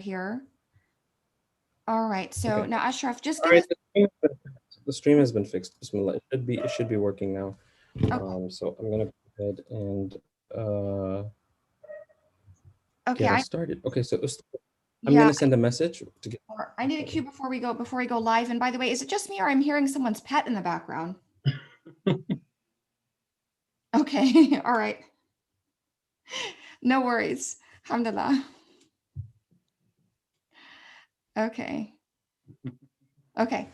here. All right. So Okay. now, Ashraf, just All give right. us. The stream has been fixed. Bismillah. It should be working now. Okay. So I'm gonna go ahead and Okay. get us started. Okay. So I'm Yeah. gonna send a message to get. I need a cue before we go live. And by the way, is it just me or I'm hearing someone's pet in the background? Okay. All right. No worries. Alhamdulillah. Okay. Okay.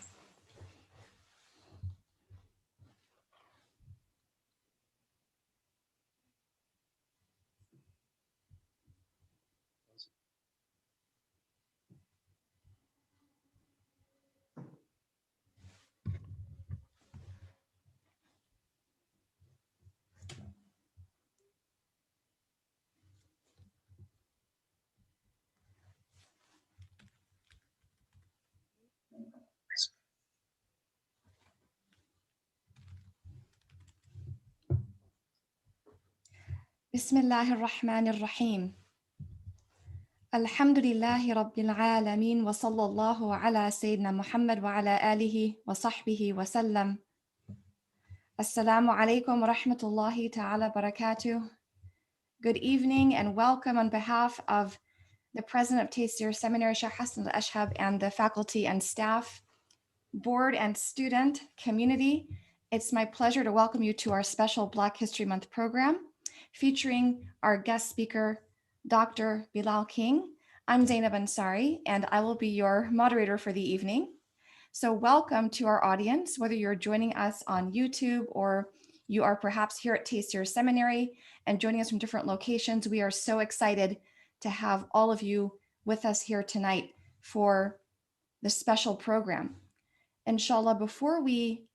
Bismillah ar-Rahman ar-Rahim. Alhamdulillahi Rabbil Alameen wa sallallahu ala Sayyidina Muhammad wa ala alihi wa sahbihi wa sallam. Assalamu alaikum wa rahmatullahi ta'ala barakatuh. Good evening and welcome on behalf of the president of Taysir Seminary, Sheikh Hassan al-Ashhab, and the faculty and staff, board and student community. It's my pleasure to welcome you to our special Black History Month program featuring our guest speaker, Dr. Bilal King. I'm Zainab Ansari, and I will be your moderator for the evening. So welcome to our audience, whether you're joining us on YouTube or you are perhaps here at Taysir Seminary and joining us from different locations. We are so excited to have all of you with us here tonight for the special program. Inshallah, before we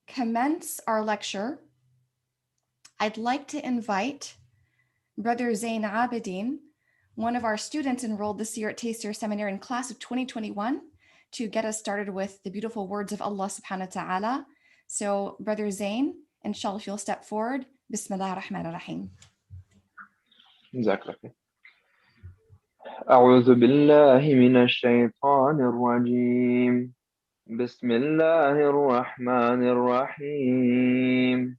commence our lecture, I'd like to invite Brother Zain Abidin, one of our students enrolled this year at Taysir Seminary in class of 2021, to get us started with the beautiful words of Allah subhanahu wa ta'ala. So, Brother Zain, inshallah, if you'll step forward. Bismillah ar-Rahman ar-Rahim. جزاك الله خير. أعوذ بالله من الشيطان الرجيم. بسم الله الرحمن الرحيم.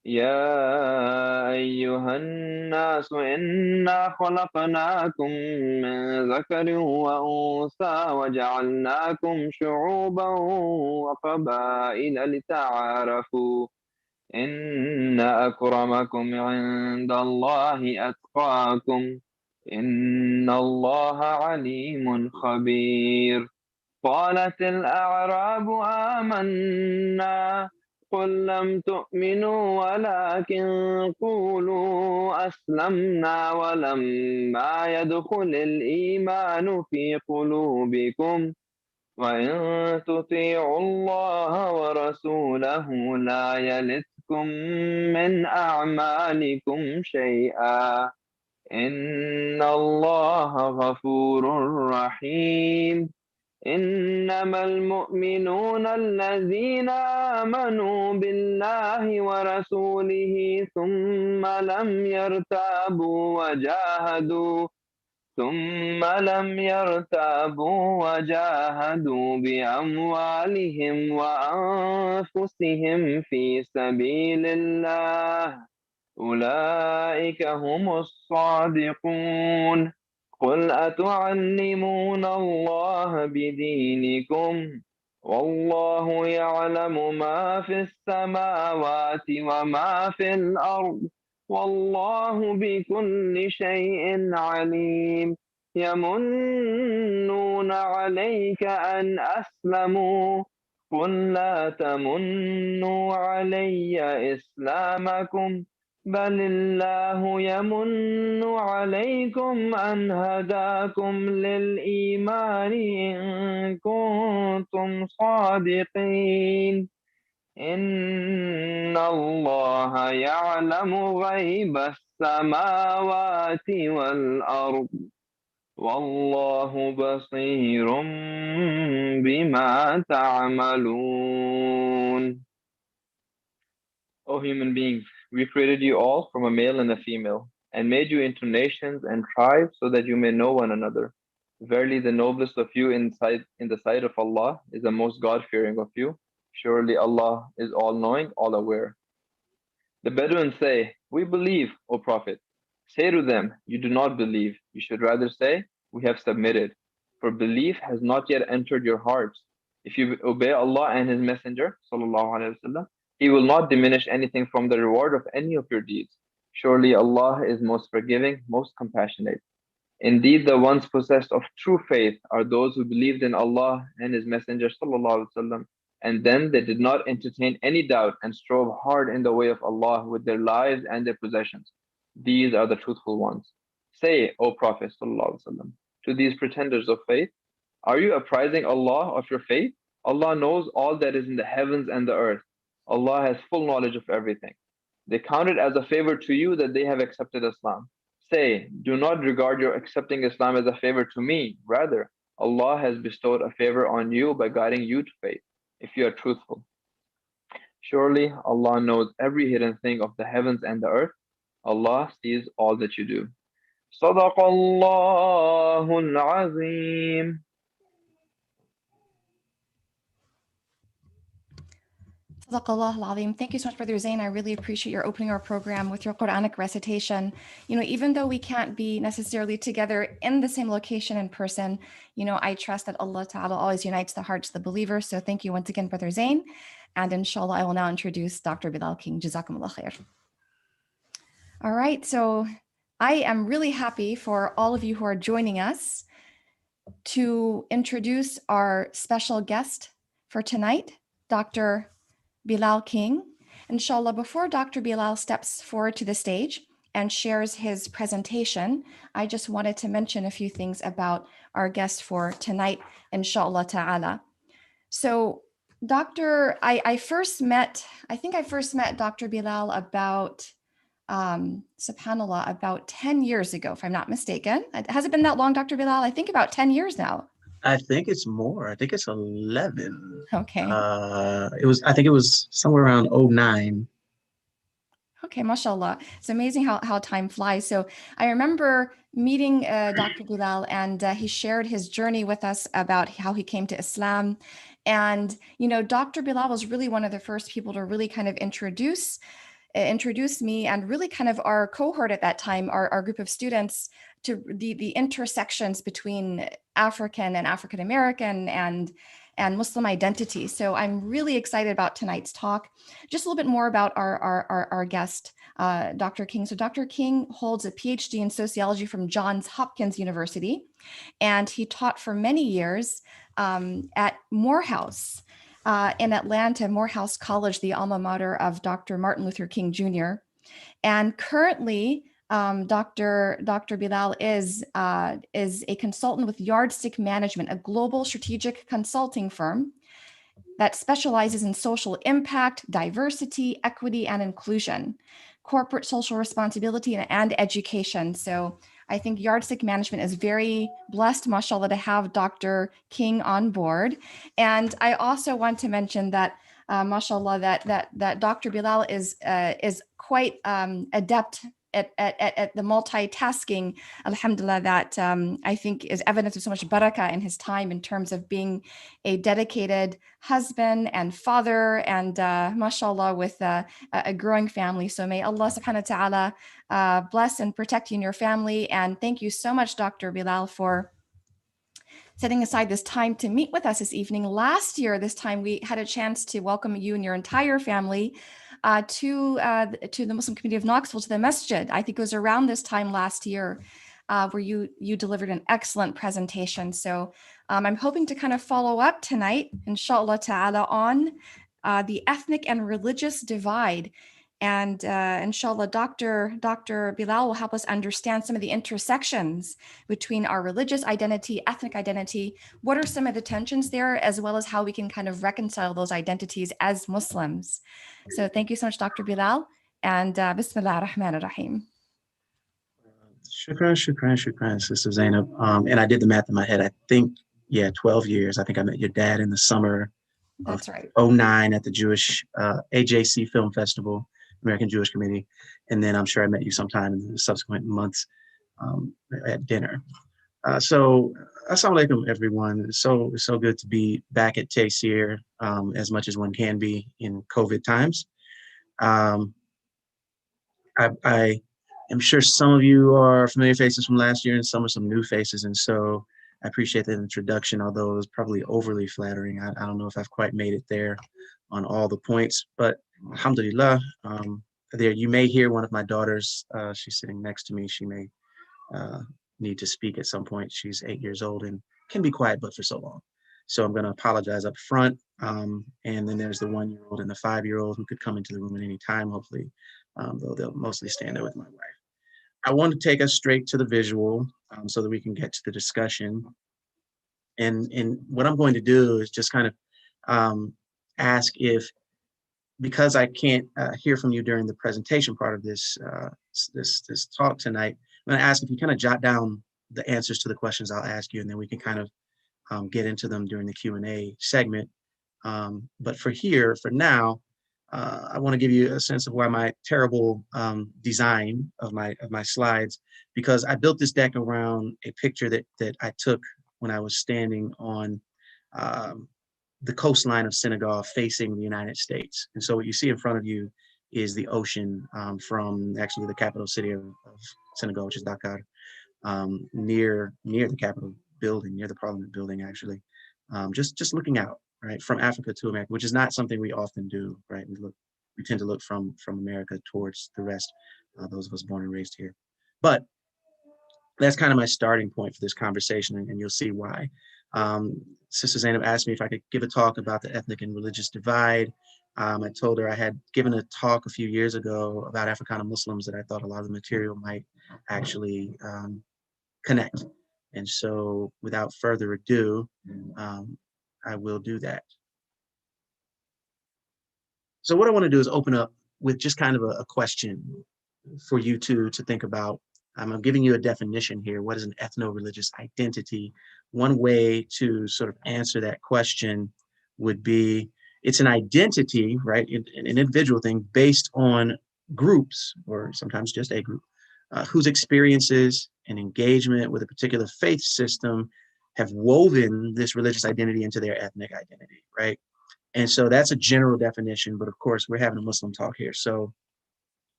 يا أيها الناس إنا خلقناكم من ذكر وأنثى وجعلناكم شعوبا وقبائل لتعارفوا إن أكرمكم عند الله أتقاكم إن الله عليم خبير. قالت الأعراب آمنا قل لم تؤمنوا ولكن قولوا أسلمنا ولما يدخل الإيمان في قلوبكم وإن تطيعوا الله ورسوله لا يلتكم من أعمالكم شيئا إن الله غفور رحيم. إنما المؤمنون الذين آمنوا بالله ورسوله ثم لم يرتابوا وجاهدوا بأموالهم وأنفسهم في سبيل الله أولئك هم الصادقون. قل أتعلمون الله بدينكم والله يعلم ما في السماوات وما في الأرض والله بكل شيء عليم. يمنون عليك أن أسلموا قل لا تمنوا علي إسلامكم بل الله يمن عليكم أن هداكم للإيمان إن كنتم صادقين. إن الله يعلم غيب السماوات والأرض والله بصير بما تعملون. O human beings, we created you all from a male and a female, and made you into nations and tribes so that you may know one another. Verily, the noblest of you in the sight of Allah is the most God-fearing of you. Surely Allah is all-knowing, all-aware. The Bedouins say, "We believe, O Prophet." Say to them, "You do not believe. You should rather say, 'We have submitted.' For belief has not yet entered your hearts. If you obey Allah and His Messenger, ﷺ, He will not diminish anything from the reward of any of your deeds. Surely Allah is most forgiving, most compassionate. Indeed, the ones possessed of true faith are those who believed in Allah and His Messenger ﷺ, and then they did not entertain any doubt and strove hard in the way of Allah with their lives and their possessions. These are the truthful ones. Say, O Prophet ﷺ, to these pretenders of faith, are you apprising Allah of your faith? Allah knows all that is in the heavens and the earth. Allah has full knowledge of everything. They count it as a favor to you that they have accepted Islam. Say, do not regard your accepting Islam as a favor to me. Rather, Allah has bestowed a favor on you by guiding you to faith, if you are truthful. Surely Allah knows every hidden thing of the heavens and the earth. Allah sees all that you do. صدق الله العظيم. Sadaqallah al-Azim. Thank you so much, Brother Zain. I really appreciate your opening our program with your Quranic recitation. Even though we can't be necessarily together in the same location in person, I trust that Allah Ta'ala always unites the hearts of the believers. So thank you once again, Brother Zain. And inshallah, I will now introduce Dr. Bilal King. Jazakumullah khair. All right, so I am really happy for all of you who are joining us to introduce our special guest for tonight, Dr. Bilal King. Inshallah, before Dr. Bilal steps forward to the stage and shares his presentation, I just wanted to mention a few things about our guest for tonight, inshallah ta'ala. So I first met Dr. Bilal about, subhanAllah, about 10 years ago, if I'm not mistaken. Has it been that long, Dr. Bilal? I think about 10 years now. I think it's more. I think it's 11. Okay. I think it was somewhere around 09. Okay, mashallah. It's amazing how time flies. So I remember meeting Dr. Bilal, and he shared his journey with us about how he came to Islam. And, Dr. Bilal was really one of the first people to really kind of introduce me and really kind of our cohort at that time, our group of students, to the intersections between African and African American and Muslim identity. So I'm really excited about tonight's talk. Just a little bit more about our guest, Dr. King. So Dr. King holds a PhD in sociology from Johns Hopkins University, and he taught for many years at Morehouse in Atlanta, Morehouse College, the alma mater of Dr. Martin Luther King Jr. And currently, Dr. Bilal is a consultant with YARDSTICK Management, a global strategic consulting firm that specializes in social impact, diversity, equity, and inclusion, corporate social responsibility, and education. So I think YARDSTICK Management is very blessed, mashallah, to have Dr. King on board. And I also want to mention that, mashallah, that Dr. Bilal is quite adept at the multitasking, alhamdulillah, that I think is evidence of so much barakah in his time in terms of being a dedicated husband and father and mashallah with a growing family. So may Allah subhanahu wa ta'ala bless and protect you and your family. And thank you so much, Dr. Bilal, for setting aside this time to meet with us this evening. Last year, this time, we had a chance to welcome you and your entire family to the Muslim community of Knoxville, to the masjid. I think it was around this time last year where you delivered an excellent presentation. So I'm hoping to kind of follow up tonight, inshallah ta'ala, on the ethnic and religious divide. And inshallah, Dr. Bilal will help us understand some of the intersections between our religious identity, ethnic identity. What are some of the tensions there, as well as how we can kind of reconcile those identities as Muslims? So thank you so much, Dr. Bilal. And Bismillah ar-Rahman ar-Rahim. Shukran, Sister Zainab. And I did the math in my head. I think, 12 years. I think I met your dad in the summer of 09 at the Jewish AJC Film Festival, American Jewish Committee. And then I'm sure I met you sometime in the subsequent months at dinner. So, assalamu alaikum, everyone. It's so good to be back at Taysir, as much as one can be in COVID times. Um, I am sure some of you are familiar faces from last year and some are some new faces. And so I appreciate that introduction, although it was probably overly flattering. I don't know if I've quite made it there on all the points, but alhamdulillah, there you may hear one of my daughters. She's sitting next to me. She may need to speak at some point. She's 8 years old and can be quiet, but for so long. So I'm going to apologize up front. And then there's the 1-year-old and the 5-year-old who could come into the room at any time, hopefully, though they'll mostly stand there with my wife. I want to take us straight to the visual so that we can get to the discussion. And what I'm going to do is just kind of ask if, because I can't hear from you during the presentation part of this talk tonight, I'm going to ask if you kind of jot down the answers to the questions I'll ask you, and then we can kind of get into them during the Q&A segment. But for now, I want to give you a sense of why my terrible design of my slides, because I built this deck around a picture that I took when I was standing on the coastline of Senegal facing the United States. And so what you see in front of you is the ocean from actually the capital city of Senegal, which is Dakar, near the Capitol building, near the Parliament building, actually, just looking out, right, from Africa to America, which is not something we often do, right? We tend to look from America towards the rest, those of us born and raised here. But that's kind of my starting point for this conversation, and you'll see why. Sister Zainab asked me if I could give a talk about the ethnic and religious divide. I told her I had given a talk a few years ago about Africana Muslims that I thought a lot of the material might actually connect. And so without further ado, I will do that. So what I want to do is open up with just kind of a question for you to think about. I'm giving you a definition here. What is an ethno-religious identity? One way to sort of answer that question would be, it's an identity, right? An individual thing based on groups, or sometimes just a group, whose experiences and engagement with a particular faith system have woven this religious identity into their ethnic identity, right? And so that's a general definition, but of course we're having a Muslim talk here. So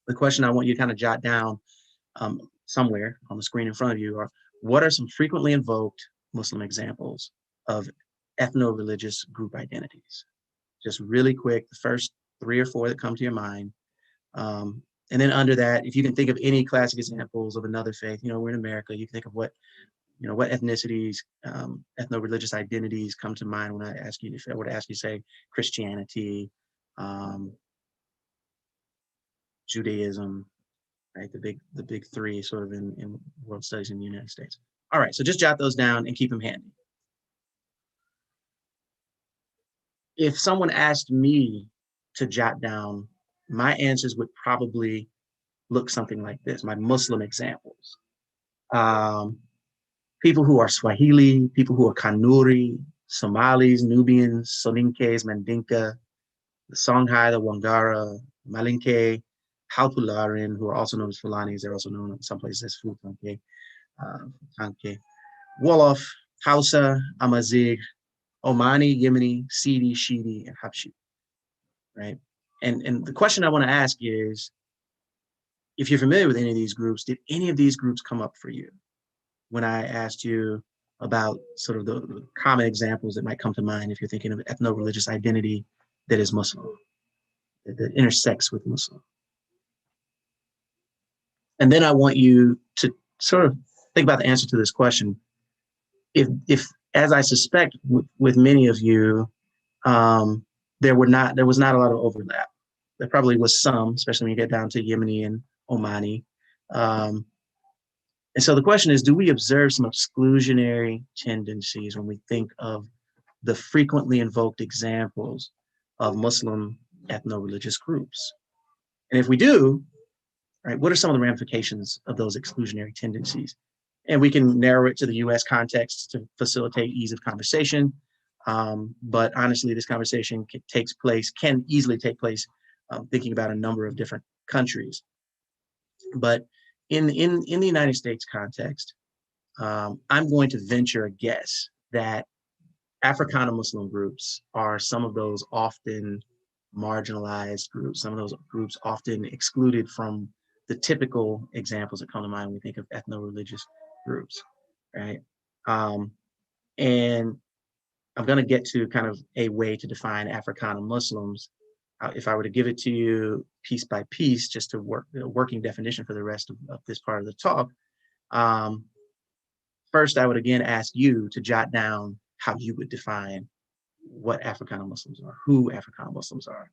the question I want you to kind of jot down somewhere on the screen in front of you are, what are some frequently invoked Muslim examples of ethno-religious group identities? Just really quick, the first 3 or 4 that come to your mind. And then under that, if you can think of any classic examples of another faith, we're in America, you can think of what ethnicities, ethno-religious identities come to mind when I ask you, if I were to ask you, say, Christianity, Judaism, right? The big 3 sort of in world studies in the United States. All right, so just jot those down and keep them handy. If someone asked me to jot down, my answers would probably look something like this, my Muslim examples. People who are Swahili, people who are Kanuri, Somalis, Nubians, Soninkes, Mandinka, the Songhai, the Wangara, Malinke, Halpularin, who are also known as Fulanis. They're also known in some places as Futanke, Wolof, Hausa, Amazigh, Omani, Yemeni, Sidi, Shidi, and Habshi, right? And the question I want to ask is, if you're familiar with any of these groups, did any of these groups come up for you when I asked you about sort of the common examples that might come to mind if you're thinking of ethno-religious identity that is Muslim, that intersects with Muslim? And then I want you to sort of think about the answer to this question. If as I suspect with many of you, there was not a lot of overlap. There probably was some, especially when you get down to Yemeni and Omani. And so the question is, do we observe some exclusionary tendencies when we think of the frequently invoked examples of Muslim ethno-religious groups? And if we do, right, what are some of the ramifications of those exclusionary tendencies? And we can narrow it to the US context to facilitate ease of conversation. But honestly, this conversation can easily take place thinking about a number of different countries. But in the United States context, I'm going to venture a guess that Africana Muslim groups are some of those often marginalized groups, some of those groups often excluded from the typical examples that come to mind when we think of ethno-religious groups, right? And I'm going to get to kind of a way to define Africana Muslims. If I were to give it to you piece by piece, just to work a working definition for the rest of this part of the talk, first, I would again ask you to jot down how you would define what Africana Muslims are, who Africana Muslims are,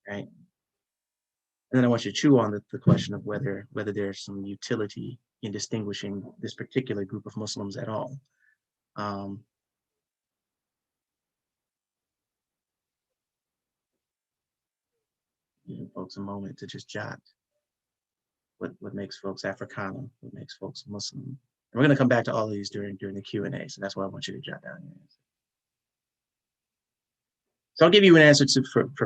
right? And then I want you to chew on the question of whether there's some utility in distinguishing this particular group of Muslims at all. Giving folks a moment to just jot what makes folks Africana, what makes folks Muslim. And we're going to come back to all of these during the Q&A, so that's why I want you to jot down your answer. So I'll give you an answer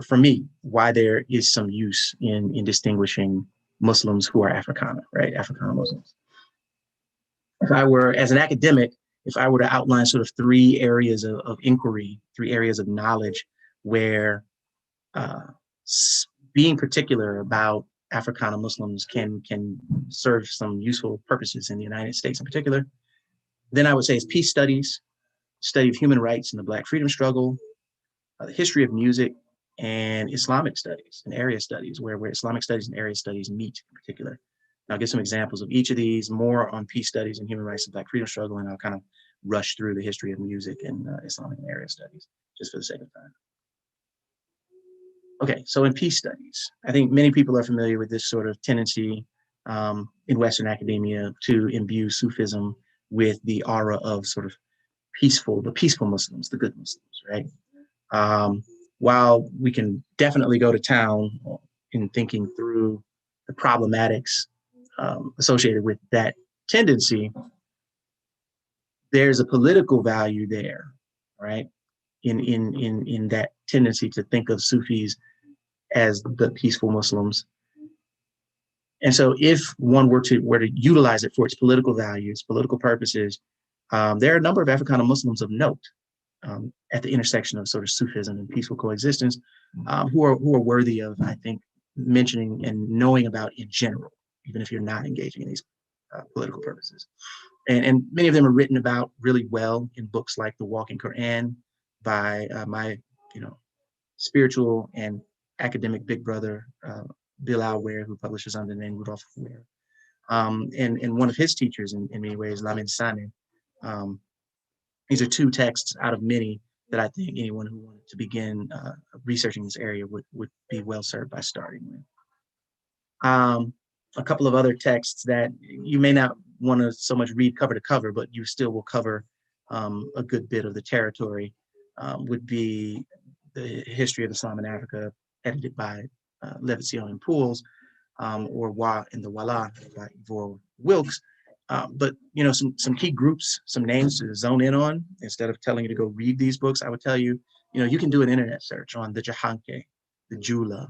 for me, why there is some use in distinguishing Muslims who are Africana, right? Africana Muslims. If I were, as an academic, if I were to outline sort of 3 areas of inquiry, 3 areas of knowledge where being particular about Africana Muslims can serve some useful purposes in the United States in particular, then I would say it's peace studies, study of human rights and the Black freedom struggle, the history of music, and Islamic studies and area studies, where Islamic studies and area studies meet in particular. And I'll give some examples of each of these, more on peace studies and human rights and Black freedom struggle, and I'll kind of rush through the history of music and Islamic and area studies, just for the sake of time. Okay, so in peace studies, I think many people are familiar with this sort of tendency in Western academia to imbue Sufism with the aura of sort of the peaceful Muslims, the good Muslims, right? While we can definitely go to town in thinking through the problematics associated with that tendency, there's a political value there, right? In that tendency to think of Sufis as the peaceful Muslims. And so if one were to utilize it for its political values, political purposes, there are a number of Africana Muslims of note at the intersection of sort of Sufism and peaceful coexistence, who are worthy of, I think, mentioning and knowing about in general, even if you're not engaging in these political purposes. And many of them are written about really well in books like The Walking Quran by my, spiritual and academic big brother, Bilal Ware, who publishes under the name Rudolph Ware. And one of his teachers in many ways, Lamin Sane. These are 2 texts out of many that I think anyone who wanted to begin researching this area would be well served by starting with. A couple of other texts that you may not want to so much read cover to cover, but you still will cover a good bit of the territory, would be the History of Islam in Africa, edited by Levitsion and Pools, or Wa in the Wala by Ivor Wilkes. But some key groups, some names to zone in on. Instead of telling you to go read these books, I would tell you, you can do an internet search on the Jahanke, the Jula.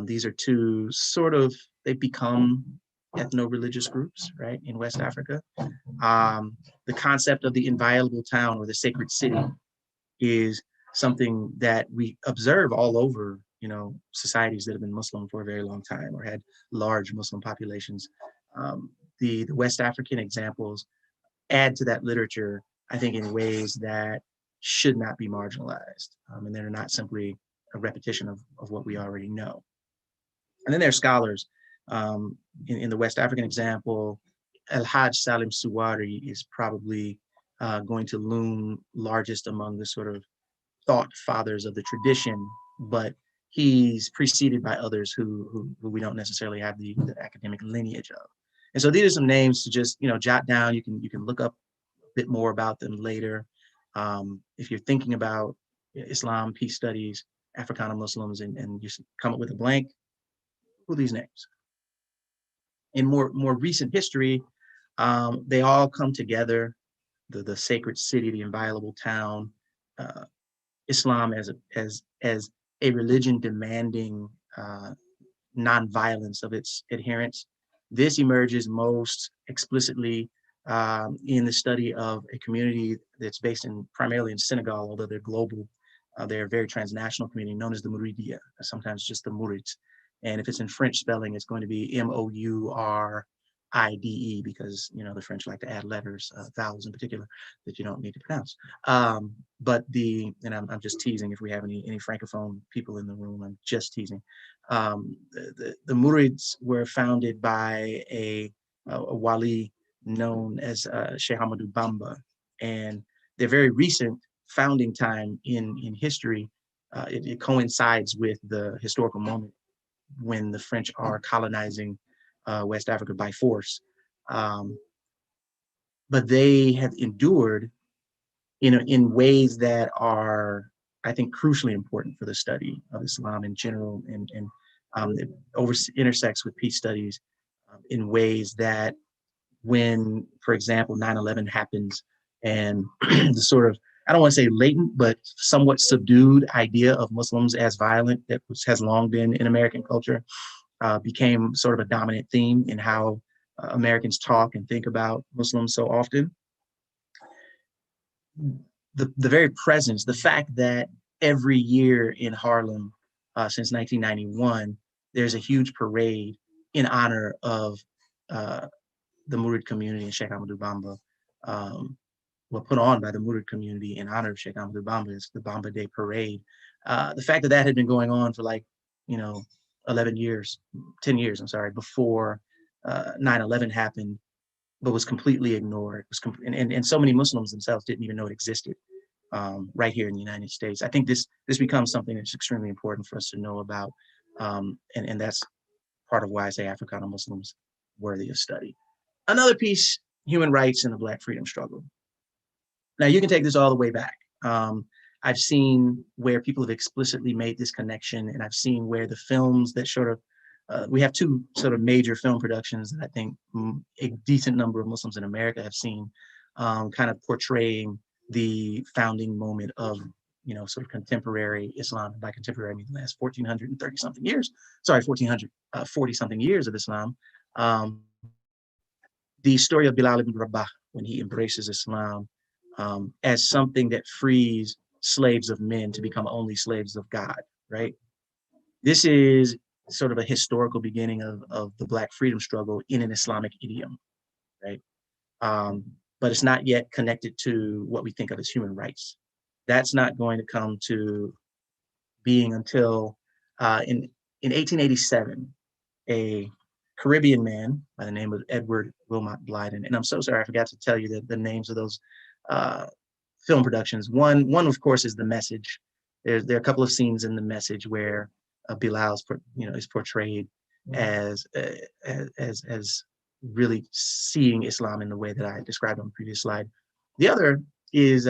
These are 2 sort of, they've become ethno-religious groups, right, in West Africa. The concept of the inviolable town or the sacred city is something that we observe all over, societies that have been Muslim for a very long time or had large Muslim populations. The West African examples add to that literature, I think, in ways that should not be marginalized. And they're not simply a repetition of what we already know. And then there are scholars. In the West African example, El-Hajj Salim Suwari is probably going to loom largest among the sort of thought fathers of the tradition, but he's preceded by others who we don't necessarily have the academic lineage of. And so these are some names to just jot down. You can look up a bit more about them later. If you're thinking about Islam, peace studies, Africana Muslims, and just come up with a blank, who are these names? In more recent history, they all come together. The sacred city, the inviolable town, Islam as a religion demanding nonviolence of its adherents. This emerges most explicitly in the study of a community that's based primarily in Senegal, although they're global. They're a very transnational community known as the Mouridia, sometimes just the Mourids. And if it's in French spelling, it's going to be Mouride, because, you know, the French like to add letters, vowels in particular, that you don't need to pronounce. And I'm just teasing if we have any Francophone people in the room, I'm just teasing. The Mourids were founded by a wali known as Sheikh Ahmadou Bamba, and their very recent founding time in history, it coincides with the historical moment when the French are colonizing West Africa by force. But they have endured in ways that are, I think, crucially important for the study of Islam in general, and it intersects with peace studies in ways that when, for example, 9/11 happens and the sort of, I don't want to say latent, but somewhat subdued idea of Muslims as violent that has long been in American culture became sort of a dominant theme in how Americans talk and think about Muslims so often. The very presence, the fact that every year in Harlem since 1991, there's a huge parade in honor of the Murid community and Sheikh Ahmadou Bamba, put on by the Murid community in honor of Sheikh Ahmadou Bamba, is the Bamba Day Parade. The fact that had been going on for 10 years, before 9/11 happened, but was completely ignored. And so many Muslims themselves didn't even know it existed right here in the United States. I think this becomes something that's extremely important for us to know about. And that's part of why I say Africana Muslims worthy of study. Another piece, human rights and the Black freedom struggle. Now you can take this all the way back. I've seen where people have explicitly made this connection, and I've seen where the films that we have two sort of major film productions that I think a decent number of Muslims in America have seen, kind of portraying the founding moment of, sort of contemporary Islam. By contemporary, I mean the last 1440-something years of Islam. The story of Bilal ibn Rabah, when he embraces Islam as something that frees slaves of men to become only slaves of God, right? This is sort of a historical beginning of the Black freedom struggle in an Islamic idiom, right? But it's not yet connected to what we think of as human rights. That's not going to come to being until in 1887, a Caribbean man by the name of Edward Wilmot Blyden. And I'm so sorry, I forgot to tell you the names of those film productions. One of course is The Message. There are a couple of scenes in The Message where Bilal is portrayed as really seeing Islam in the way that I described on the previous slide. The other is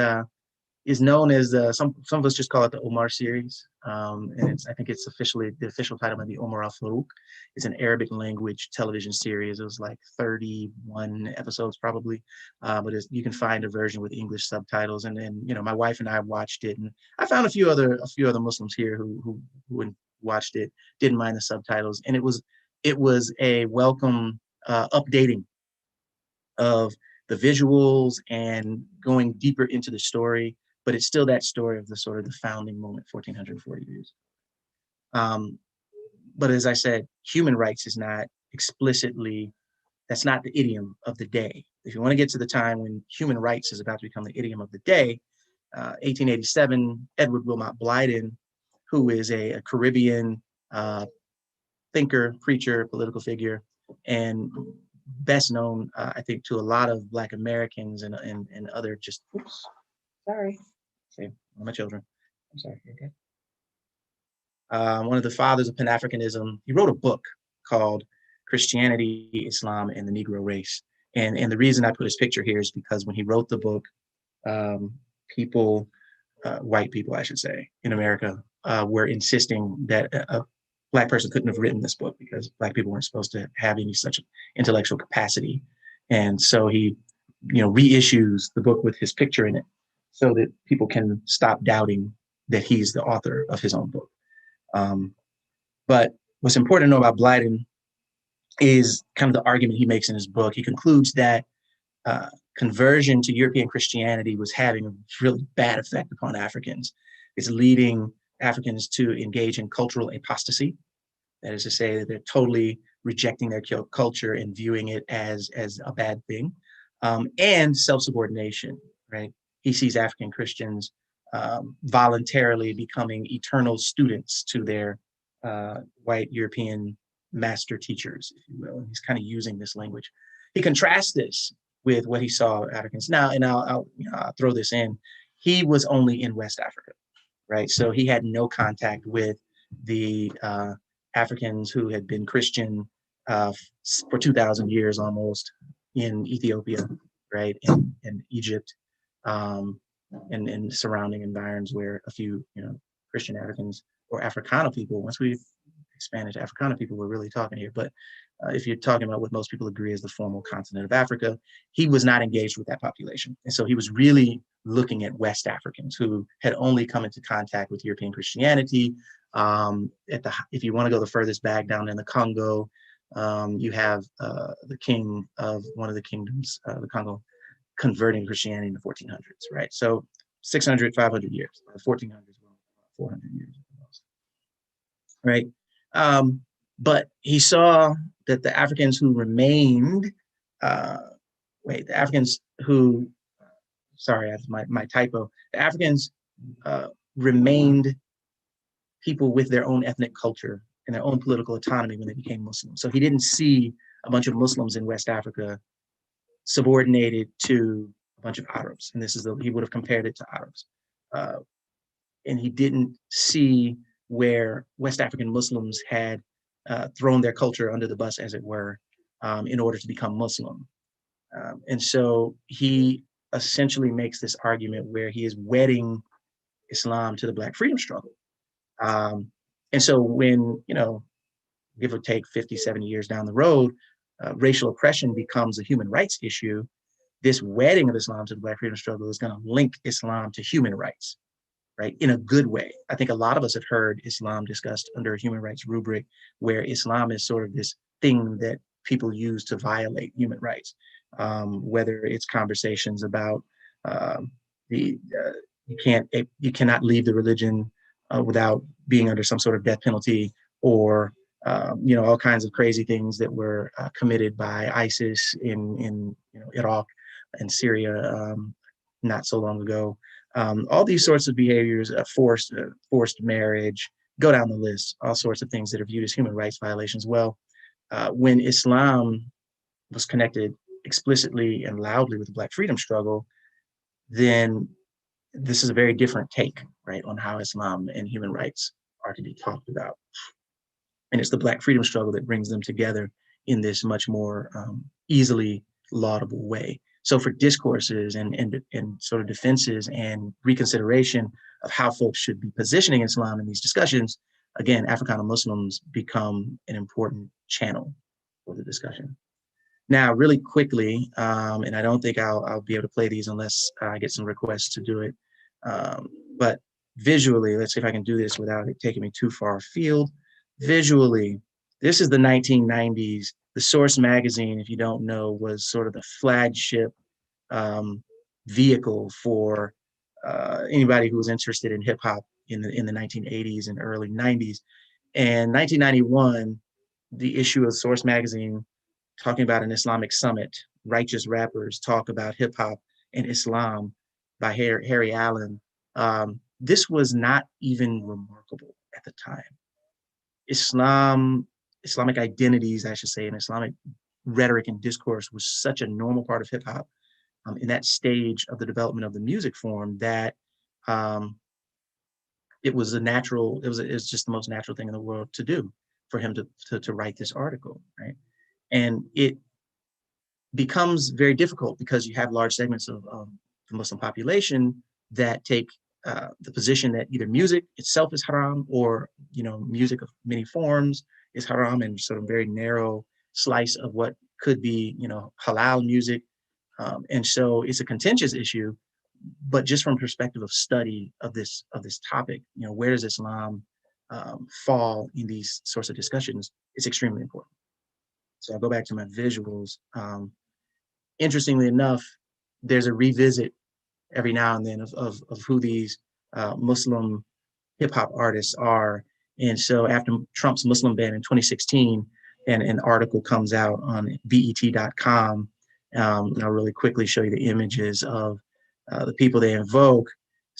known as some of us just call it the Omar series, and I think it's officially the official title might be Omar al-Farouk. It's an Arabic language television series. It was like 31 episodes probably, but you can find a version with English subtitles. And then my wife and I watched it, and I found a few other Muslims here who watched it, didn't mind the subtitles, and it was a welcome updating of the visuals and going deeper into the story. But it's still that story of the sort of the founding moment, 1440 years. But as I said, human rights is not explicitly, that's not the idiom of the day. If you want to get to the time when human rights is about to become the idiom of the day, 1887, Edward Wilmot Blyden, who is a Caribbean thinker, preacher, political figure, and best known, I think, to a lot of Black Americans and other just, oops, sorry. Okay, all my children. I'm sorry. Okay. One of the fathers of Pan-Africanism, he wrote a book called Christianity, Islam, and the Negro Race. And the reason I put his picture here is because when he wrote the book, white people, I should say, in America, were insisting that a Black person couldn't have written this book because Black people weren't supposed to have any such intellectual capacity. And so he, reissues the book with his picture in it, so that people can stop doubting that he's the author of his own book. But what's important to know about Blyden is kind of the argument he makes in his book. He concludes that conversion to European Christianity was having a really bad effect upon Africans. It's leading Africans to engage in cultural apostasy. That is to say that they're totally rejecting their culture and viewing it as a bad thing, and self-subordination, right? He sees African Christians voluntarily becoming eternal students to their white European master teachers, if you will. And he's kind of using this language. He contrasts this with what he saw Africans. Now, and I'll throw this in. He was only in West Africa, right? So he had no contact with the Africans who had been Christian for 2,000 years almost in Ethiopia, right, and Egypt, and surrounding environs where a few, Christian Africans or Africana people, once we expand into Africana people, we're really talking here. But if you're talking about what most people agree is the formal continent of Africa, he was not engaged with that population. And so he was really looking at West Africans who had only come into contact with European Christianity. If you want to go the furthest back down in the Congo, you have the king of one of the kingdoms, the Congo, converting Christianity in the 1400s, right? So 600, 500 years, 1400s, 400 years, right? But he saw that the Africans who remained, the Africans who, sorry, that's my typo, the Africans remained people with their own ethnic culture and their own political autonomy when they became Muslim. So he didn't see a bunch of Muslims in West Africa subordinated to a bunch of Arabs. And he would have compared it to Arabs. And he didn't see where West African Muslims had thrown their culture under the bus, as it were, in order to become Muslim. And so he essentially makes this argument where he is wedding Islam to the Black freedom struggle. And so when, give or take 50, 70 years down the road, racial oppression becomes a human rights issue, this wedding of Islam to the Black freedom struggle is going to link Islam to human rights, right? In a good way. I think a lot of us have heard Islam discussed under a human rights rubric, where Islam is sort of this thing that people use to violate human rights, whether it's conversations about you cannot leave the religion without being under some sort of death penalty, or all kinds of crazy things that were committed by ISIS in Iraq and Syria not so long ago. All these sorts of behaviors, forced marriage, go down the list, all sorts of things that are viewed as human rights violations. Well, when Islam was connected explicitly and loudly with the Black freedom struggle, then this is a very different take, right, on how Islam and human rights are to be talked about. And it's the Black freedom struggle that brings them together in this much more easily laudable way. So for discourses and sort of defenses and reconsideration of how folks should be positioning Islam in these discussions, again, Africana Muslims become an important channel for the discussion. Now, really quickly, and I don't think I'll be able to play these unless I get some requests to do it, but visually, let's see if I can do this without it taking me too far afield. Visually, this is the 1990s. The Source magazine, if you don't know, was sort of the flagship vehicle for anybody who was interested in hip hop in the 1980s and early 90s. And 1991, the issue of Source magazine, talking about an Islamic summit, righteous rappers talk about hip hop and Islam, by Harry Allen. This was not even remarkable at the time. Islamic identities, I should say, and Islamic rhetoric and discourse was such a normal part of hip hop in that stage of the development of the music form that it was just the most natural thing in the world to do for him to write this article, right? And it becomes very difficult because you have large segments of the Muslim population that take the position that either music itself is haram, or music of many forms is haram, and sort of very narrow slice of what could be halal music. And so it's a contentious issue, but just from perspective of study of this topic, where does Islam fall in these sorts of discussions? It's extremely important. So I'll go back to my visuals. interestingly enough, there's a revisit every now and then of who these Muslim hip hop artists are. And so after Trump's Muslim ban in 2016, and an article comes out on BET.com, and I'll really quickly show you the images of the people they invoke,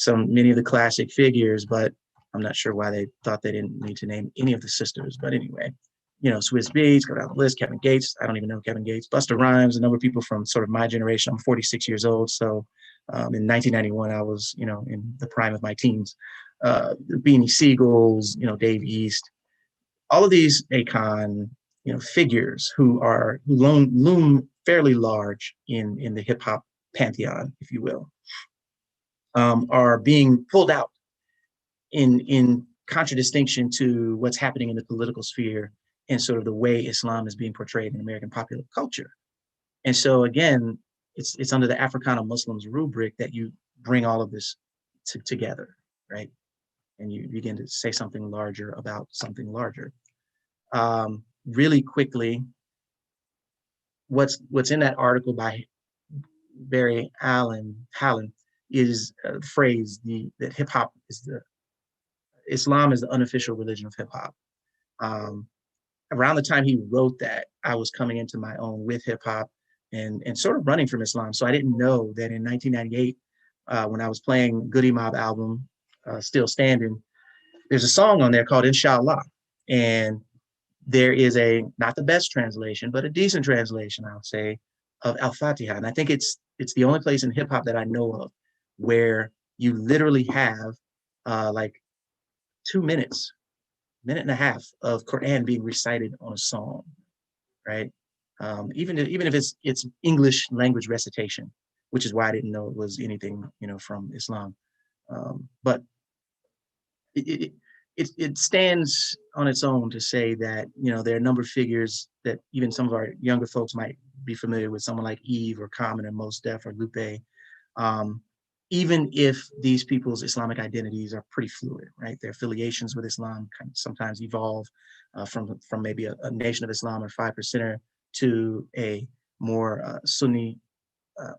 many of the classic figures, but I'm not sure why they thought they didn't need to name any of the sisters. But anyway, you know, Swiss Beats, go down the list, Kevin Gates, I don't even know Kevin Gates, Busta Rhymes, a number of people from sort of my generation. I'm 46 years old. So in 1991, I was, you know, in the prime of my teens. Beanie Siegels, you know, Dave East, all of these Akon, you know, figures who loom fairly large in the hip hop pantheon, if you will, are being pulled out in contradistinction to what's happening in the political sphere and sort of the way Islam is being portrayed in American popular culture. And so again, it's under the Africana Muslims rubric that you bring all of this together, right? And you begin to say something larger about something larger. Really quickly, what's in that article by Barry Hallen is a phrase that hip hop is Islam is the unofficial religion of hip hop. Around the time he wrote that, I was coming into my own with hip hop and sort of running from Islam. So I didn't know that in 1998, when I was playing Goody Mob album, Still Standing, there's a song on there called Inshallah. And there is not the best translation, but a decent translation, I'll say, of Al-Fatiha. And I think it's the only place in hip hop that I know of where you literally have like 2 minutes, minute and a half of Quran being recited on a song, right? Even if it's English language recitation, which is why I didn't know it was anything, you know, from Islam. But it stands on its own to say that, you know, there are a number of figures that even some of our younger folks might be familiar with, someone like Eve or Common or Mos Def or Lupe. Even if these people's Islamic identities are pretty fluid, right? Their affiliations with Islam kind of sometimes evolve from maybe a Nation of Islam or 5%er to a more Sunni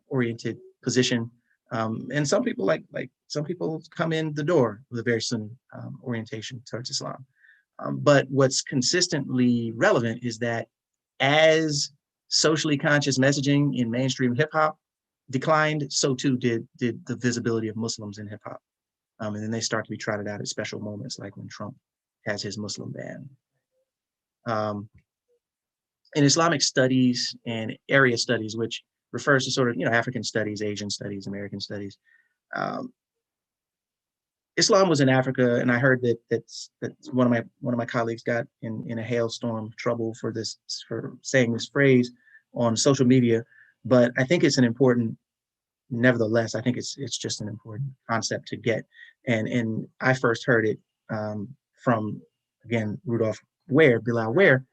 oriented position. And some people like some people come in the door with a very Sunni orientation towards Islam. But what's consistently relevant is that as socially conscious messaging in mainstream hip hop declined, so too did the visibility of Muslims in hip hop. And then they start to be trotted out at special moments, like when Trump has his Muslim ban. In Islamic studies and area studies, which refers to sort of, you know, African studies, Asian studies, American studies, Islam was in Africa, and I heard that's one of my colleagues got in a hailstorm trouble for saying this phrase on social media. But I think it's nevertheless, I think it's just an important concept to get. And I first heard it from, again, Bilal Ware.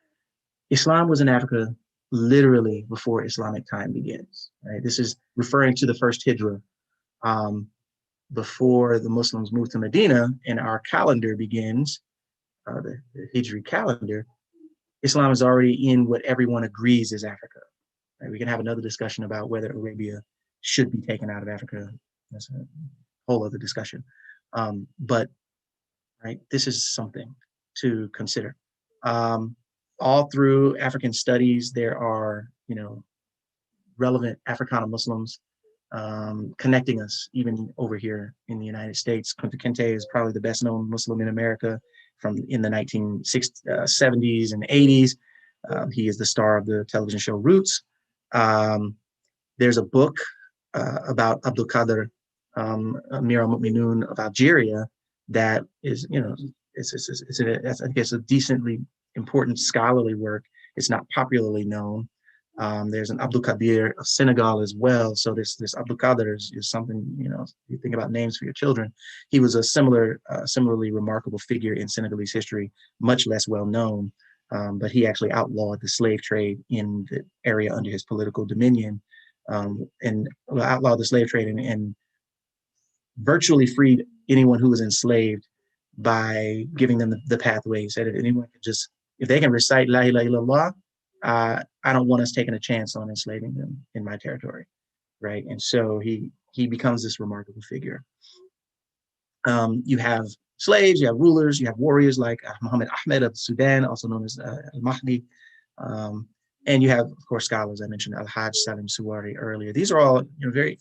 Islam was in Africa literally before Islamic time begins, right? This is referring to the first Hijra. Before the Muslims moved to Medina and our calendar begins, the Hijri calendar, Islam is already in what everyone agrees is Africa. Right? We can have another discussion about whether Arabia should be taken out of Africa. That's a whole other discussion. But right, this is something to consider. All through African studies, there are, you know, relevant Africana Muslims connecting us, even over here in the United States. Kunta Kinte is probably the best known Muslim in America in the 1970s and 80s. He is the star of the television show Roots. There's a book about Abdul Qadir Amir al-Mu'minun of Algeria that is, you know, I think it's a decently important scholarly work. It's not popularly known. There's an Abdul Qadir of Senegal as well. So this Abdul Qadir is something, you know, you think about names for your children. He was a similarly remarkable figure in Senegalese history, much less well known, but he actually outlawed the slave trade in the area under his political dominion, and outlawed the slave trade and virtually freed anyone who was enslaved by giving them the pathway. He said if anyone could just, if they can recite La ilaha illallah, I don't want us taking a chance on enslaving them in my territory, right? And so he becomes this remarkable figure. You have slaves, you have rulers, you have warriors like Muhammad Ahmed of Sudan, also known as Al-Mahdi. And you have, of course, scholars. I mentioned Al-Hajj Salim Suwari earlier. These are all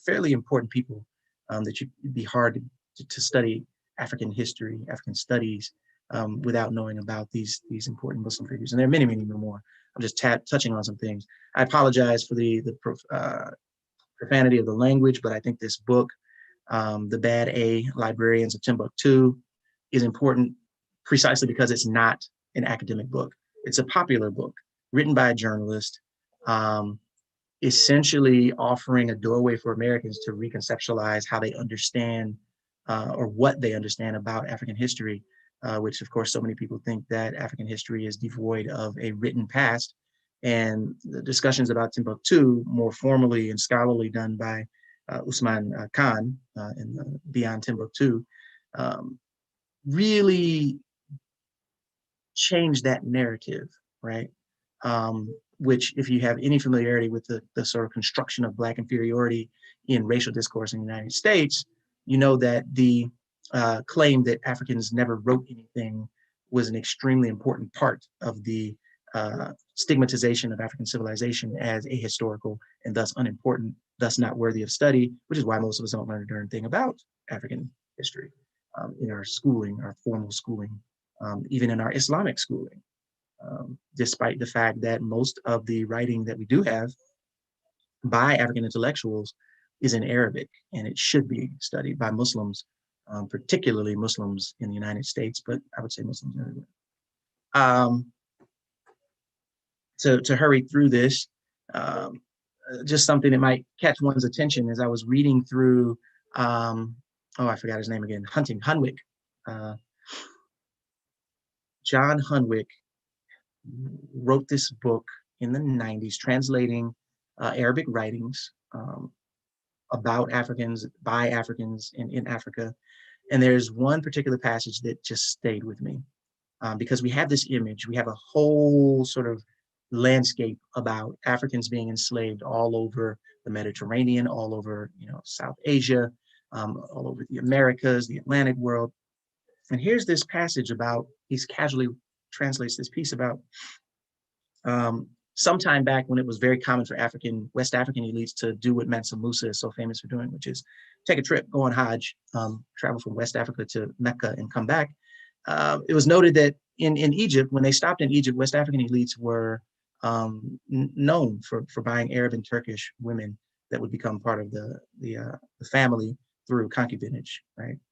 fairly important people that it'd be hard to study African history, African studies, without knowing about these important Muslim figures. And there are many, many more. I'm just touching on some things. I apologize for the profanity of the language, but I think this book, The Bad A Librarians of Timbuktu, is important precisely because it's not an academic book. It's a popular book written by a journalist, essentially offering a doorway for Americans to reconceptualize how they understand or what they understand about African history, which of course so many people think that African history is devoid of a written past. And the discussions about Timbuktu, more formally and scholarly done by Usman Khan in Beyond Timbuktu, really changed that narrative, right? Which, if you have any familiarity with the sort of construction of Black inferiority in racial discourse in the United States, you know that the claim that Africans never wrote anything was an extremely important part of the stigmatization of African civilization as ahistorical and thus unimportant, thus not worthy of study, which is why most of us don't learn a darn thing about African history in our schooling, our formal schooling, even in our Islamic schooling. Despite the fact that most of the writing that we do have by African intellectuals is in Arabic, and it should be studied by Muslims, particularly Muslims in the United States, but I would say Muslims everywhere. To hurry through this, just something that might catch one's attention as I was reading through, I forgot his name again, Hunwick. John Hunwick wrote this book in the 90s, translating Arabic writings about Africans, by Africans in Africa. And there's one particular passage that just stayed with me because we have this image, we have a whole sort of landscape about Africans being enslaved all over the Mediterranean, all over South Asia, all over the Americas, the Atlantic world. And here's this passage about, he's casually translates this piece about sometime back when it was very common for West African elites to do what Mansa Musa is so famous for doing, which is take a trip, go on Hajj, travel from West Africa to Mecca and come back. It was noted that in Egypt, when they stopped in Egypt, West African elites were known for buying Arab and Turkish women that would become part of the family through concubinage,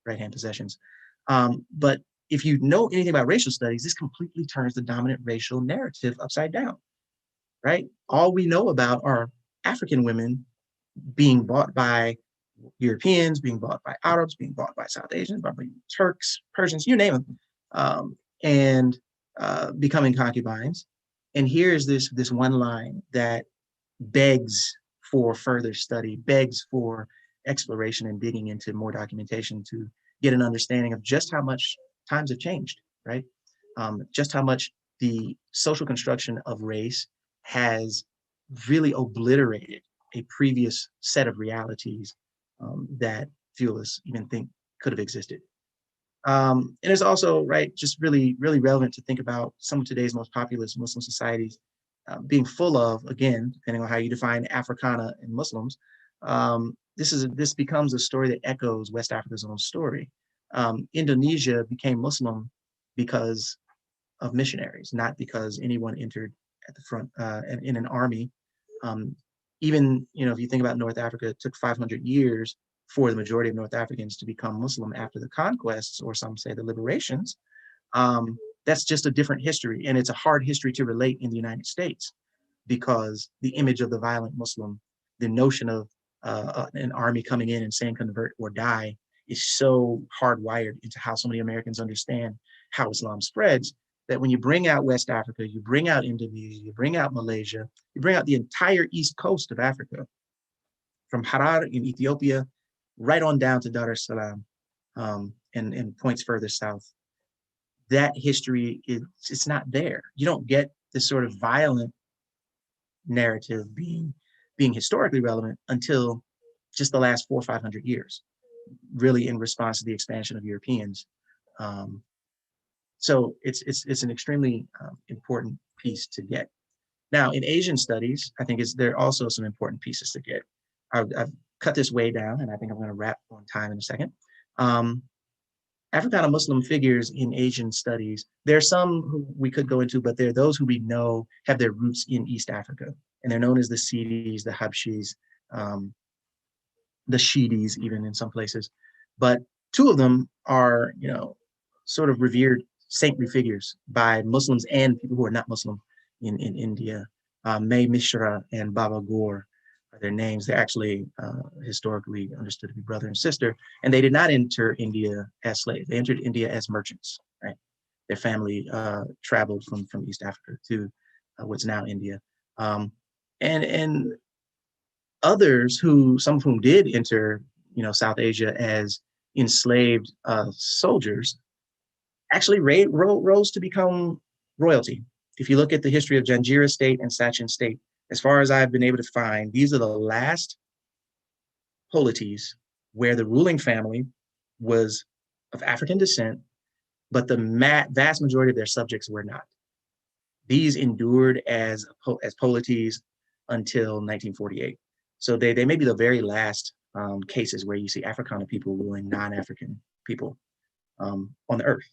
right-hand possessions. But if you know anything about racial studies, this completely turns the dominant racial narrative upside down, right? All we know about are African women being bought by Europeans, being bought by Arabs, being bought by South Asians, by Turks, Persians, you name them, and becoming concubines. And here's this one line that begs for further study, begs for exploration and digging into more documentation to get an understanding of just how much times have changed, right? Just how much the social construction of race has really obliterated a previous set of realities that few of us even think could have existed. And it's also, just really, really relevant to think about some of today's most populous Muslim societies being full of, again, depending on how you define Africana and Muslims, this becomes a story that echoes West Africa's own story. Indonesia became Muslim because of missionaries, not because anyone entered at the front in an army. Even, if you think about North Africa, it took 500 years for the majority of North Africans to become Muslim after the conquests, or some say the liberations. That's just a different history. And it's a hard history to relate in the United States because the image of the violent Muslim, the notion of an army coming in and saying convert or die is so hardwired into how so many Americans understand how Islam spreads, that when you bring out West Africa, you bring out Indonesia, you bring out Malaysia, you bring out the entire east coast of Africa, from Harar in Ethiopia, right on down to Dar es Salaam, and points further south. That history, it's not there. You don't get this sort of violent narrative being historically relevant until just the last 400 or 500 years, really in response to the expansion of Europeans. So it's an extremely important piece to get. Now, in Asian studies, I think there are also some important pieces to get. I've cut this way down, and I think I'm going to wrap on time in a second. Africana Muslim figures in Asian studies, there are some who we could go into, but there are those who we know have their roots in East Africa, and they're known as the Sidis, the Habshis, the Shidis, even in some places. But two of them are, sort of revered saintly figures by Muslims and people who are not Muslim in India. May Mishra and Baba Gore are their names. They're actually historically understood to be brother and sister, and they did not enter India as slaves. They entered India as merchants, right? Their family traveled from East Africa to what's now India. And others some of whom did enter, South Asia as enslaved soldiers, actually rose to become royalty. If you look at the history of Janjira state and Sachin state, as far as I've been able to find, these are the last polities where the ruling family was of African descent, but the vast majority of their subjects were not. These endured as polities until 1948. So they may be the very last cases where you see Africana people ruling non-African people on the earth.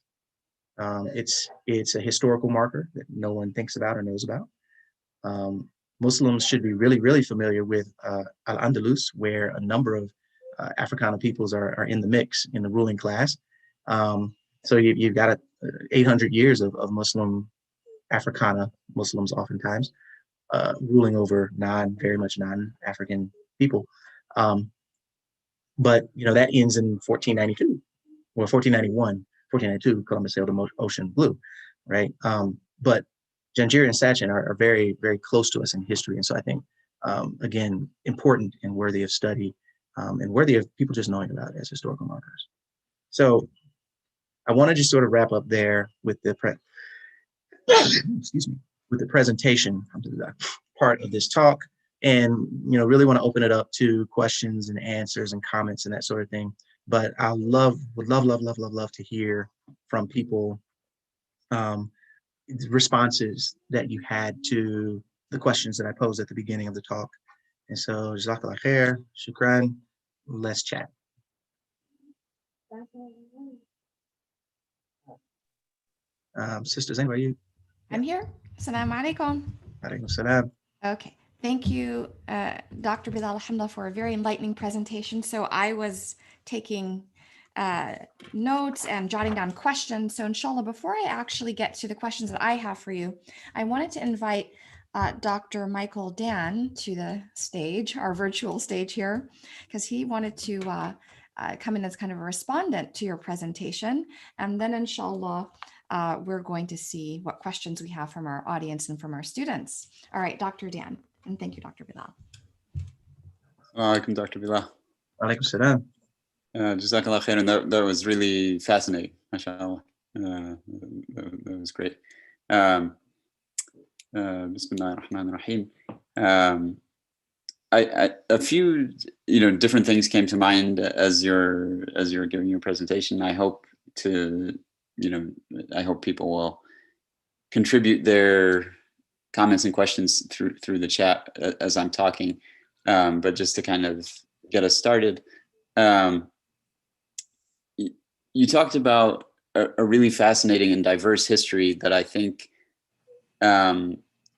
It's a historical marker that no one thinks about or knows about. Muslims should be really, really familiar with Al-Andalus, where a number of Africana peoples are in the mix in the ruling class. So you've got 800 years of Muslim Africana Muslims oftentimes ruling over very much non-African people. But that ends in 1492 or 1491. 1492, Columbus sailed the ocean blue, right? But Janjira and Sachin are very, very close to us in history. And so I think, again, important and worthy of study and worthy of people just knowing about as historical markers. So I want to just sort of wrap up there with the with the presentation part of this talk, and really want to open it up to questions and answers and comments and that sort of thing. But I would love to hear from people responses that you had to the questions that I posed at the beginning of the talk. And so, Jazakallah khair, shukran, let's chat. Sister Zainab, are you? I'm here. Assalamu alaikum. Alaikum salam. Okay. Thank you, Dr. Bilal, alhamdulillah, for a very enlightening presentation. So I was taking notes and jotting down questions. So inshallah, before I actually get to the questions that I have for you, I wanted to invite Dr. Michael Dan to the stage, our virtual stage here, because he wanted to come in as kind of a respondent to your presentation. And then inshallah, we're going to see what questions we have from our audience and from our students. All right, Dr. Dan, and thank you, Dr. Bilal. Alaikum, Dr. Bilal. Alaikum salam. Jazakallah khair, and that was really fascinating, mashallah. That was great. Bismillah ar-Rahman ar-Rahim. A few different things came to mind as you're giving your presentation. I hope people will contribute their comments and questions through the chat as I'm talking. But just to kind of get us started, you talked about a really fascinating and diverse history that I think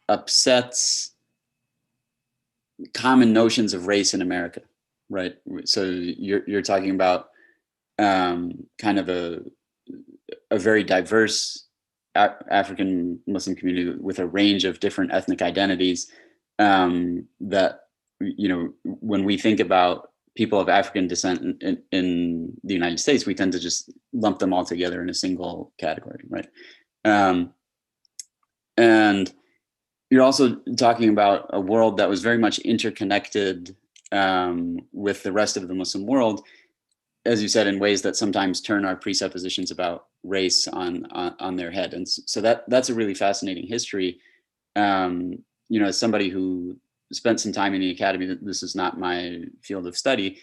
upsets common notions of race in America, right? So you're talking about kind of a very diverse African Muslim community with a range of different ethnic identities that, when we think about people of African descent in the United States, we tend to just lump them all together in a single category, right? And you're also talking about a world that was very much interconnected with the rest of the Muslim world, as you said, in ways that sometimes turn our presuppositions about race on their head. And so that's a really fascinating history. as somebody who spent some time in the academy, this is not my field of study,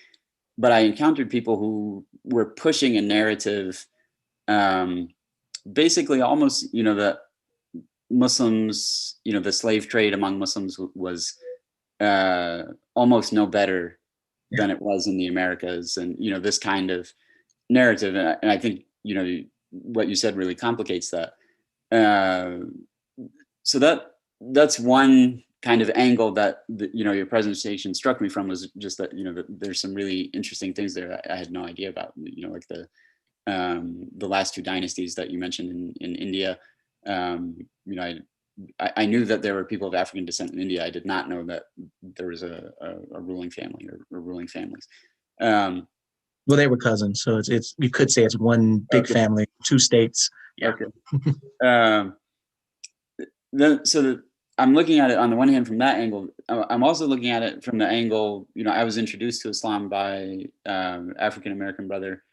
but I encountered people who were pushing a narrative, basically almost, that Muslims, the slave trade among Muslims was almost no better than it was in the Americas, and this kind of narrative, and I think what you said really complicates that. So that's one kind of angle that your presentation struck me from, was just that that there's some really interesting things there I had no idea about, like the last two dynasties that you mentioned in India. I knew that there were people of African descent in India. I did not know that there was a ruling family or ruling families. Well, they were cousins, so it's you could say it's one big family, two states. Yeah. Okay. So I'm looking at it on the one hand from that angle. I'm also looking at it from the angle, I was introduced to Islam by African American brother,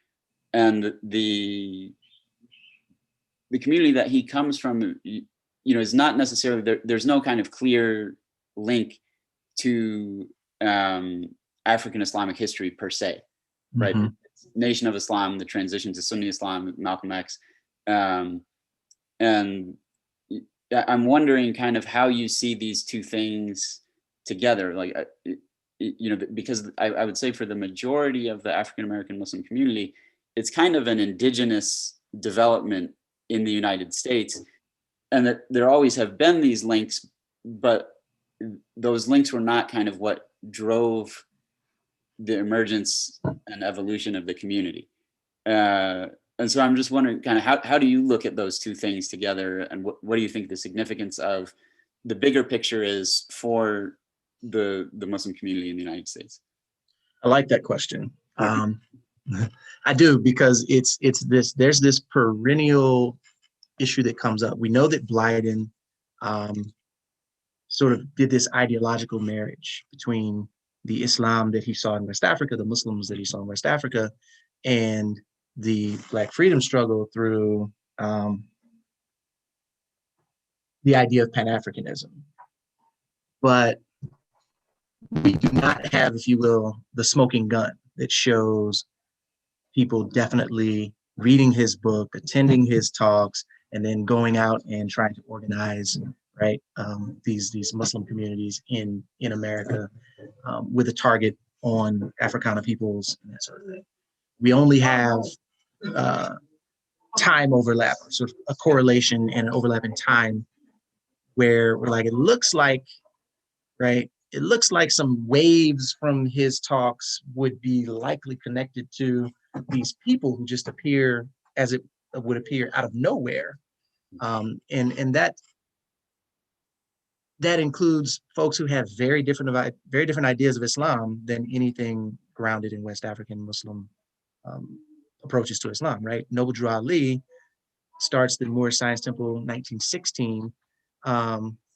and the community that he comes from, is not necessarily there's no kind of clear link to African Islamic history per se, right? Mm-hmm. Nation of Islam, the transition to Sunni Islam, Malcolm X, and I'm wondering kind of how you see these two things together, like because I would say for the majority of the African American Muslim community, it's kind of an indigenous development in the United States, and that there always have been these links, but those links were not kind of what drove the emergence and evolution of the community. And so I'm just wondering kind of how do you look at those two things together, and what do you think the significance of the bigger picture is for the Muslim community in the United States? I like that question. I do, because there's this perennial issue that comes up. We know that Blyden sort of did this ideological marriage between the Islam that he saw in West Africa, the Muslims that he saw in West Africa, and the Black freedom struggle through the idea of Pan-Africanism. But we do not have, if you will, the smoking gun that shows people definitely reading his book, attending his talks, and then going out and trying to organize, right, these Muslim communities in America with a target on Africana peoples and that sort of thing. We only have time overlap, sort of a correlation and an overlap in time, where we're like, it looks like, right, it looks like some waves from his talks would be likely connected to these people who just appear as it would appear out of nowhere. And that includes folks who have very different ideas of Islam than anything grounded in West African Muslim approaches to Islam, right? Noble Drew Ali starts the Moorish Science Temple in 1916.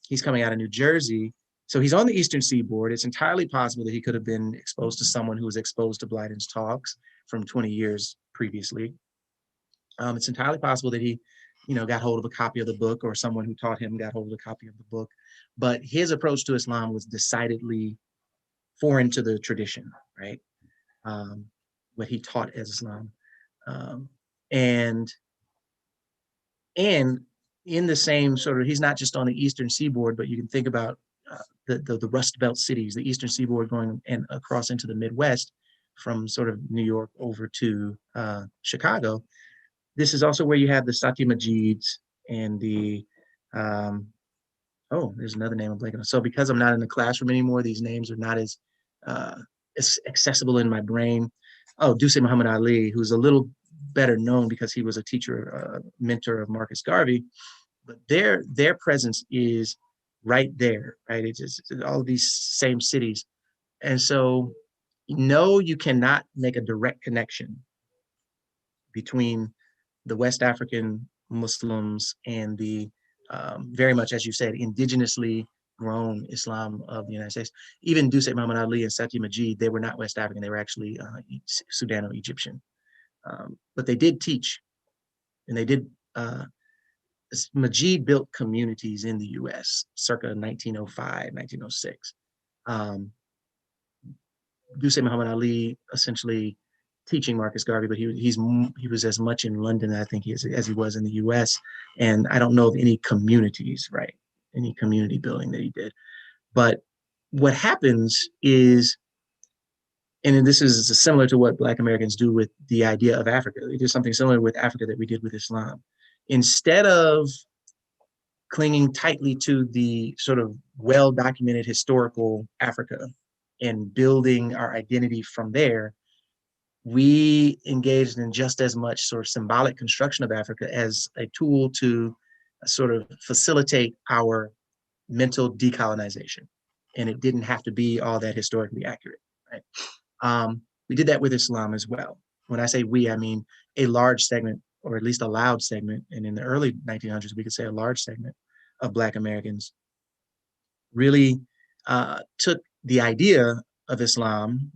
He's coming out of New Jersey. So he's on the Eastern Seaboard. It's entirely possible that he could have been exposed to someone who was exposed to Blyden's talks from 20 years previously. It's entirely possible that he, got hold of a copy of the book, or someone who taught him got hold of a copy of the book. But his approach to Islam was decidedly foreign to the tradition, right? What he taught as Islam. And in the same sort of, he's not just on the Eastern Seaboard, but you can think about the Rust Belt cities, the Eastern Seaboard going and across into the Midwest, from sort of New York over to Chicago. This is also where you have the Sati Majids and the, there's another name I'm blanking on. So because I'm not in the classroom anymore, these names are not as accessible in my brain. Oh, Dusé Muhammad Ali, who's a little better known because he was a teacher, mentor of Marcus Garvey, but their presence is right there, right? It's all of these same cities. And so, no, you cannot make a direct connection between the West African Muslims and the very much, as you said, indigenously grown Islam of the United States. Even Dusé Muhammad Ali and Sati Majid, they were not West African, they were actually Sudano-Egyptian. But they did teach, and they did Majid built communities in the US circa 1905, 1906. Yusuf Muhammad Ali essentially teaching Marcus Garvey, but he was as much in London, I think, as he was in the US. And I don't know of any communities, right? Any community building that he did. But what happens is, and this is similar to what Black Americans do with the idea of Africa. They do something similar with Africa that we did with Islam. Instead of clinging tightly to the sort of well-documented historical Africa and building our identity from there, we engaged in just as much sort of symbolic construction of Africa as a tool to sort of facilitate our mental decolonization. And it didn't have to be all that historically accurate, right? We did that with Islam as well. When I say we, I mean a large segment, or at least a loud segment, and in the early 1900s, we could say a large segment of Black Americans really took the idea of Islam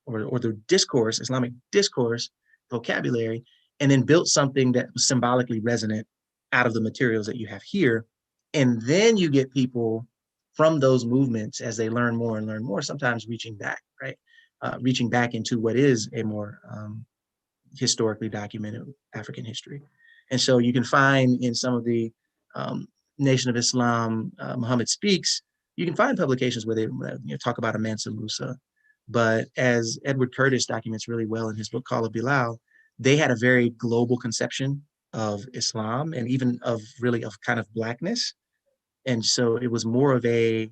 or the discourse, Islamic discourse, vocabulary, and then built something that was symbolically resonant out of the materials that you have here. And then you get people from those movements, as they learn more and learn more, sometimes reaching back, right? Reaching back into what is a more historically documented African history. And so you can find in some of the Nation of Islam, Muhammad Speaks, you can find publications where they talk about a Mansa Musa. But as Edward Curtis documents really well in his book Call of Bilal, they had a very global conception of Islam and even of kind of Blackness. And so it was more of a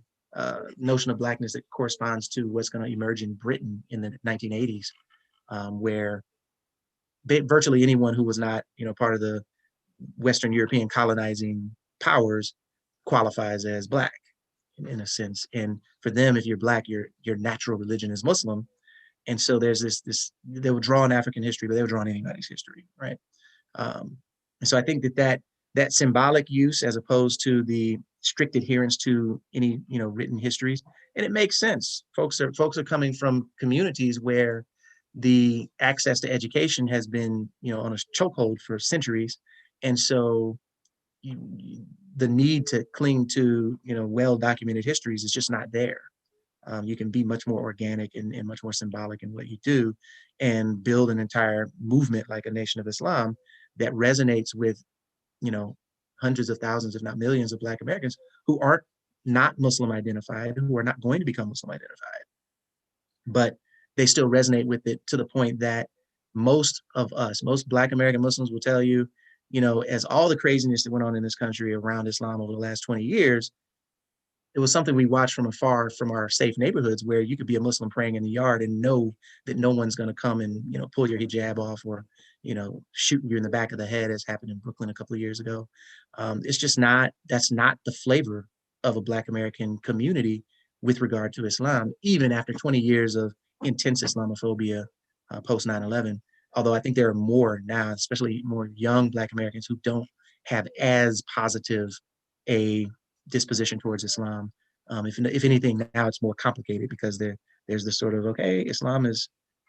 notion of Blackness that corresponds to what's going to emerge in Britain in the 1980s, where virtually anyone who was not, part of the Western European colonizing powers qualifies as Black in a sense. And for them, if you're Black, your natural religion is Muslim. And so there's this they will draw on African history, but they will draw on anybody's history, right? And so I think that symbolic use, as opposed to the strict adherence to any written histories, and it makes sense. Folks are coming from communities where the access to education has been on a chokehold for centuries, and so the need to cling to well-documented histories is just not there. You can be much more organic and much more symbolic in what you do, and build an entire movement like a Nation of Islam that resonates with hundreds of thousands, if not millions, of Black Americans who aren't not Muslim identified, who are not going to become Muslim identified, but they still resonate with it to the point that most Black American Muslims will tell you, as all the craziness that went on in this country around Islam over the last 20 years, it was something we watched from afar from our safe neighborhoods, where you could be a Muslim praying in the yard and know that no one's going to come and, pull your hijab off or, shooting you in the back of the head, as happened in Brooklyn a couple of years ago. It's just that's not the flavor of a Black American community with regard to Islam, even after 20 years of intense Islamophobia post 9/11. Although I think there are more now, especially more young Black Americans who don't have as positive a disposition towards Islam. If anything, now it's more complicated because there's this sort of, okay,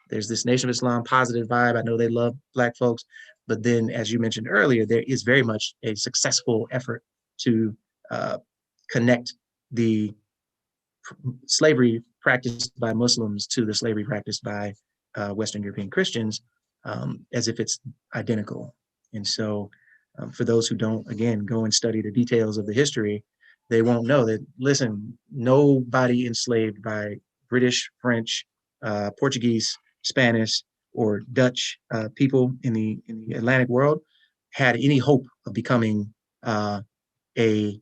there's this Nation of Islam positive vibe. I know they love Black folks, but then, as you mentioned earlier, there is very much a successful effort to connect the slavery practiced by Muslims to the slavery practiced by Western European Christians, as if it's identical. And so for those who don't, again, go and study the details of the history, they won't know that, listen, nobody enslaved by British, French, Portuguese, Spanish, or Dutch people in the Atlantic world had any hope of becoming the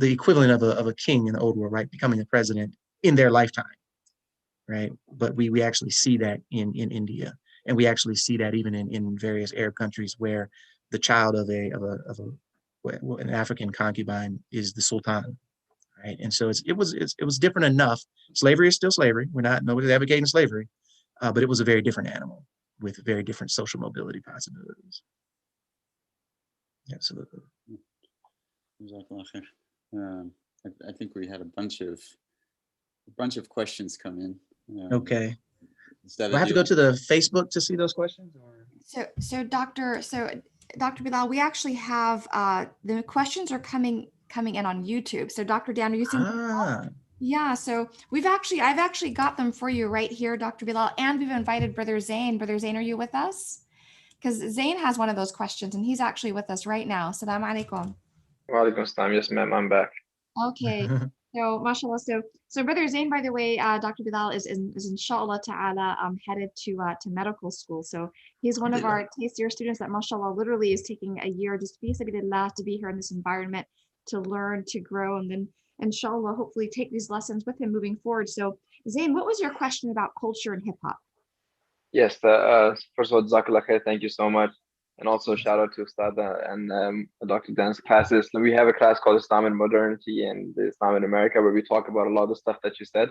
equivalent of a king in the old world, right? Becoming a president in their lifetime, right? But we actually see that in India, and we actually see that even in various Arab countries where the child of an African concubine is the sultan, right? And so it was different enough. Slavery is still slavery. Nobody's advocating slavery, but it was a very different animal with very different social mobility possibilities. Absolutely. I think we had a bunch of questions come in. Okay. Do I have to go to the Facebook to see those questions? Or? So Doctor, Dr. Bilal, we actually have the questions are coming in on YouTube. So Dr. Dan, are you seeing? Yeah, so I've actually got them for you right here, Dr. Bilal, and we've invited Brother Zain. Brother Zain, are you with us? Because Zain has one of those questions and he's actually with us right now. Assalamu alaikum. Wa alaikum assalam. Yes, ma'am, I'm back. Okay. So, mashallah. So Brother Zain, by the way, Dr. Bilal is inshallah ta'ala headed to medical school. So he's one of our tastier students that mashallah literally is taking a year just fi sabilillah to be here in this environment, to learn, to grow, and then inshallah hopefully take these lessons with him moving forward. So Zain, what was your question about culture and hip hop? Yes, first of all, Jazakallah khair, thank you so much. And also shout out to Ustad and Dr. Dan's classes. We have a class called Islam and Modernity and Islam in America where we talk about a lot of the stuff that you said.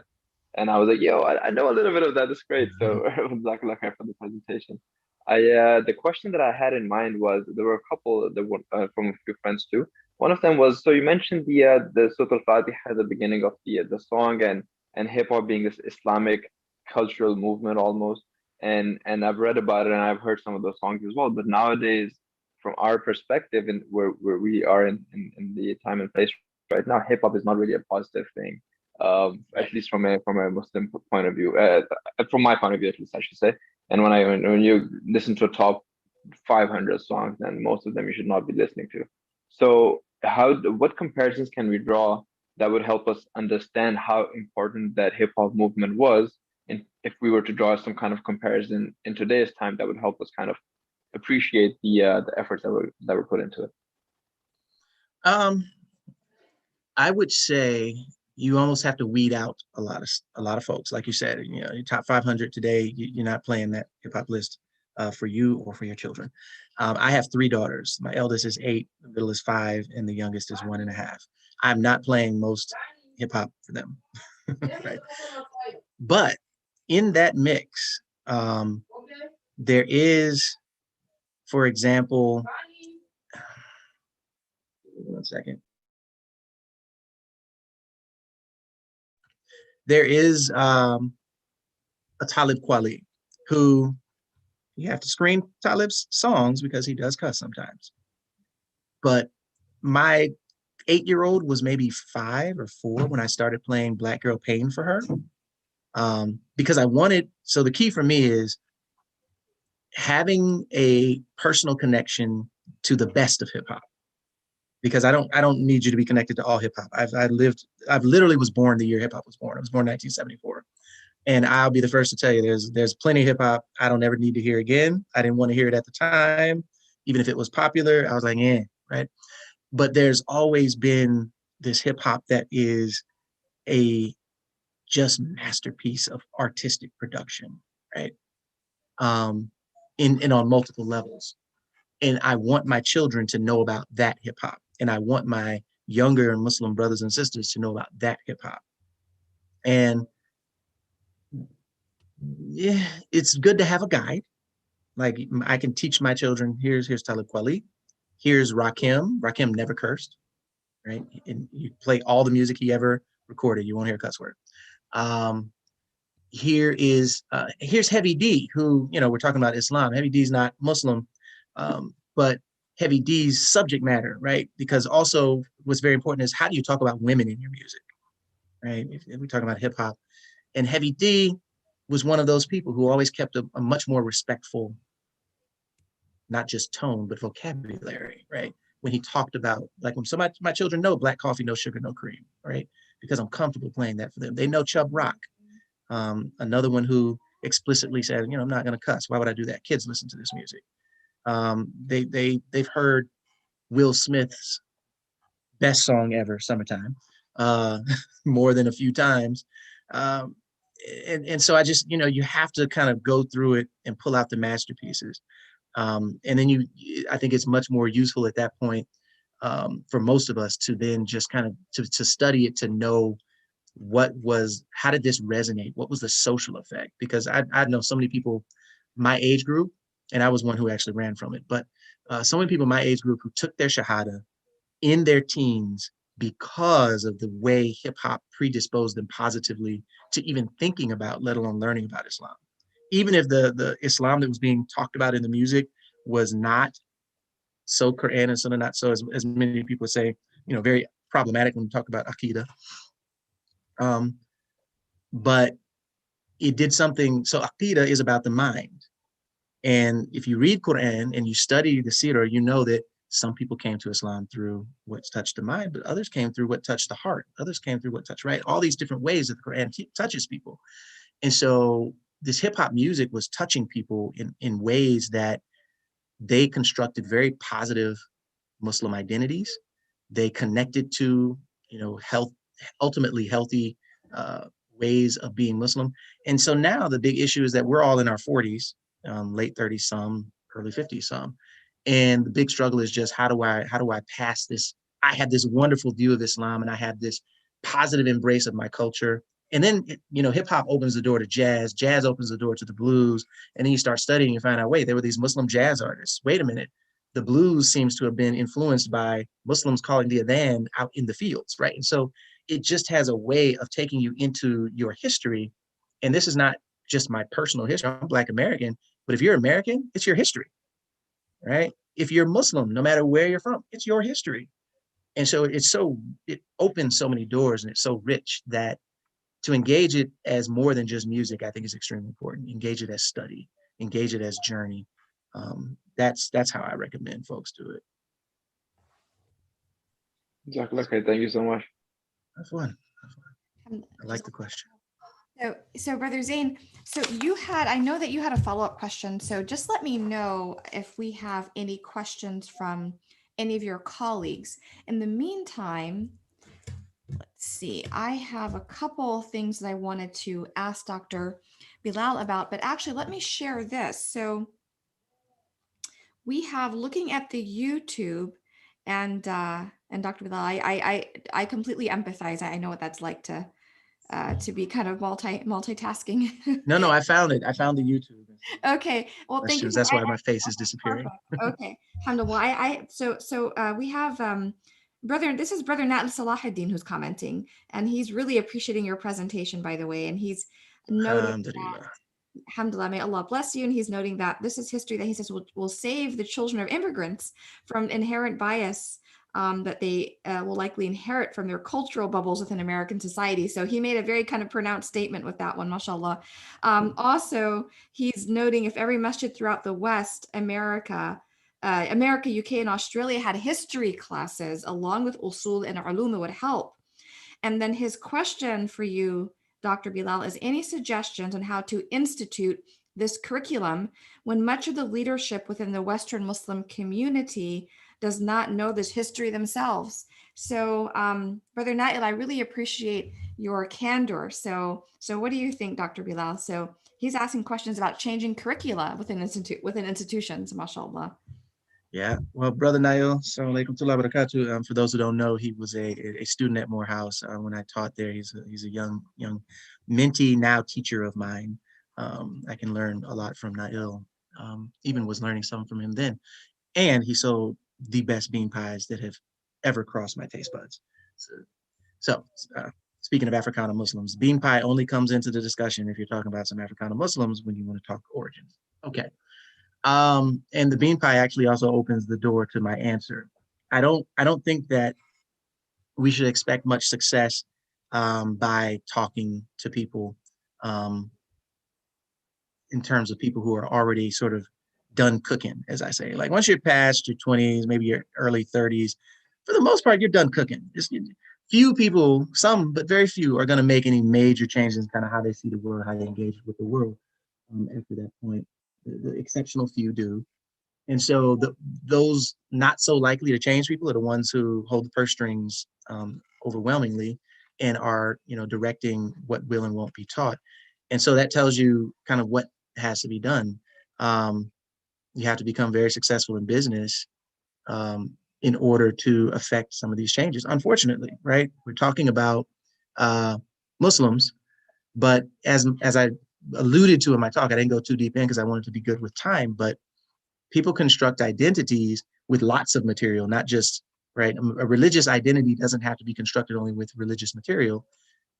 And I was like, yo, I know a little bit of that. That's great. So Jazakallah khair for the presentation. The question that I had in mind was, there were a couple that were from a few friends too. One of them was, so you mentioned the Surah Al-Fatiha at the beginning of the song, and hip hop being this Islamic cultural movement almost. And I've read about it and I've heard some of those songs as well. But nowadays, from our perspective and where we are in the time and place right now, hip hop is not really a positive thing. At least from a Muslim point of view, from my point of view, at least I should say. And when you listen to a top 500 songs, then most of them you should not be listening to. So what comparisons can we draw that would help us understand how important that hip hop movement was? And if we were to draw some kind of comparison in today's time, that would help us kind of appreciate the efforts that were put into it. I would say you almost have to weed out a lot of folks. Like you said, you know, your top 500 today, you're not playing that hip hop list for you or for your children. I have 3 daughters. My eldest is 8, the middle is 5, and the youngest is 1.5. I'm not playing most hip hop for them, right? But in that mix, there is, for example, one second. There is a Talib Kweli who, you have to screen Talib's songs because he does cuss sometimes. But my 8-year-old was maybe 5 or 4 when I started playing Black Girl Pain for her. Because I wanted, so the key for me is having a personal connection to the best of hip hop. Because I don't need you to be connected to all hip hop. I've literally was born the year hip hop was born. I was born in 1974. And I'll be the first to tell you there's plenty of hip hop I don't ever need to hear again. I didn't want to hear it at the time. Even if it was popular, I was like, yeah, right? But there's always been this hip hop that is a just masterpiece of artistic production, right? And on multiple levels. And I want my children to know about that hip hop. And I want my younger Muslim brothers and sisters to know about that hip hop. And yeah, it's good to have a guide. Like I can teach my children, here's Talib Kweli, here's Rakim. Rakim never cursed, right? And you play all the music he ever recorded, you won't hear a cuss word. Here's Heavy D, who, you know, we're talking about Islam. Heavy D's not Muslim, but Heavy D's subject matter, right? Because also what's very important is how do you talk about women in your music, right? If we're talking about hip hop. And Heavy D was one of those people who always kept a much more respectful, not just tone, but vocabulary, right? When he talked about, like when my children know black coffee, no sugar, no cream, right? Because I'm comfortable playing that for them. They know Chubb Rock. Another one who explicitly said, you know, I'm not going to cuss. Why would I do that? Kids listen to this music. They've heard Will Smith's best song ever, Summertime, more than a few times. And so I just, you know, you have to kind of go through it and pull out the masterpieces. And then I think it's much more useful at that point for most of us to then just kind of to study it, to know how did this resonate? What was the social effect? Because I know so many people my age group, and I was one who actually ran from it, but so many people my age group who took their Shahada in their teens because of the way hip hop predisposed them positively to even thinking about, let alone learning about Islam. Even if the Islam that was being talked about in the music was not so Quran and Sunnah not so, as many people say, very problematic when we talk about Aqidah. But it did something. So Aqidah is about the mind. And if you read Quran and you study the Sirah, you know that some people came to Islam through what touched the mind, but others came through what touched the heart. Others came through what touched, right? All these different ways that the Quran touches people. And so this hip hop music was touching people in ways that they constructed very positive Muslim identities. They connected to, ultimately healthy ways of being Muslim. And so now the big issue is that we're all in our 40s, late 30s, some early 50s, some. And the big struggle is just how do I pass this? I had this wonderful view of Islam and I had this positive embrace of my culture. And then, hip hop opens the door to jazz. Jazz opens the door to the blues. And then you start studying, you find out, wait, there were these Muslim jazz artists. Wait a minute. The blues seems to have been influenced by Muslims calling the adhan out in the fields, right? And so it just has a way of taking you into your history. And this is not just my personal history. I'm Black American, but if you're American, it's your history, right? If you're Muslim, no matter where you're from, it's your history. And so it opens so many doors and it's so rich that to engage it as more than just music, I think is extremely important. Engage it as study, engage it as journey. That's how I recommend folks do it. Exactly. Okay, thank you so much. Have fun. I like the question. So Brother Zain, I know that you had a follow-up question. So just let me know if we have any questions from any of your colleagues. In the meantime, let's see, I have a couple things that I wanted to ask Dr. Bilal about, but actually let me share this. So we have, looking at the YouTube, and Dr. Bilal, I completely empathize. I know what that's like to be kind of multitasking. No, I found it. I found the YouTube. Okay, well, thank you. That's why my face is disappearing. Okay, alhamdulillah. So we have this is Brother Nat Salahuddin who's commenting, and he's really appreciating your presentation, by the way, and he's noting that, alhamdulillah, may Allah bless you, and he's noting that this is history that he says will save the children of immigrants from inherent bias that they will likely inherit from their cultural bubbles within American society. So he made a very kind of pronounced statement with that one, mashallah. Also, he's noting if every masjid throughout the West, America, UK, and Australia had history classes along with usul and ulum, it would help. And then his question for you, Dr. Bilal, is any suggestions on how to institute this curriculum when much of the leadership within the Western Muslim community does not know this history themselves? So Brother Nail, I really appreciate your candor. So what do you think, Dr. Bilal? So he's asking questions about changing curricula within institutions, mashallah. Yeah, well, Brother Nail, assalamu alaikum wa barakatuh. For those who don't know, he was a student at Morehouse when I taught there. He's a young mentee, now teacher of mine. I can learn a lot from Nail. Even was learning some from him then. And he sold the best bean pies that have ever crossed my taste buds. So speaking of Africana Muslims, bean pie only comes into the discussion if you're talking about some Africana Muslims when you want to talk origins. Okay. And the bean pie actually also opens the door to my answer. I don't think that we should expect much success by talking to people in terms of people who are already sort of done cooking, as I say. Like once you're past your 20s, maybe your early 30s, for the most part, you're done cooking. Few people, some, but very few, are going to make any major changes in kind of how they see the world, how they engage with the world after that point. The exceptional few do. And so those not so likely to change people are the ones who hold the purse strings overwhelmingly and are, directing what will and won't be taught. And so that tells you kind of what has to be done. You have to become very successful in business in order to affect some of these changes. Unfortunately, right? We're talking about Muslims, but as I alluded to in my talk, I didn't go too deep in because I wanted to be good with time, but people construct identities with lots of material, not just, right? A religious identity doesn't have to be constructed only with religious material.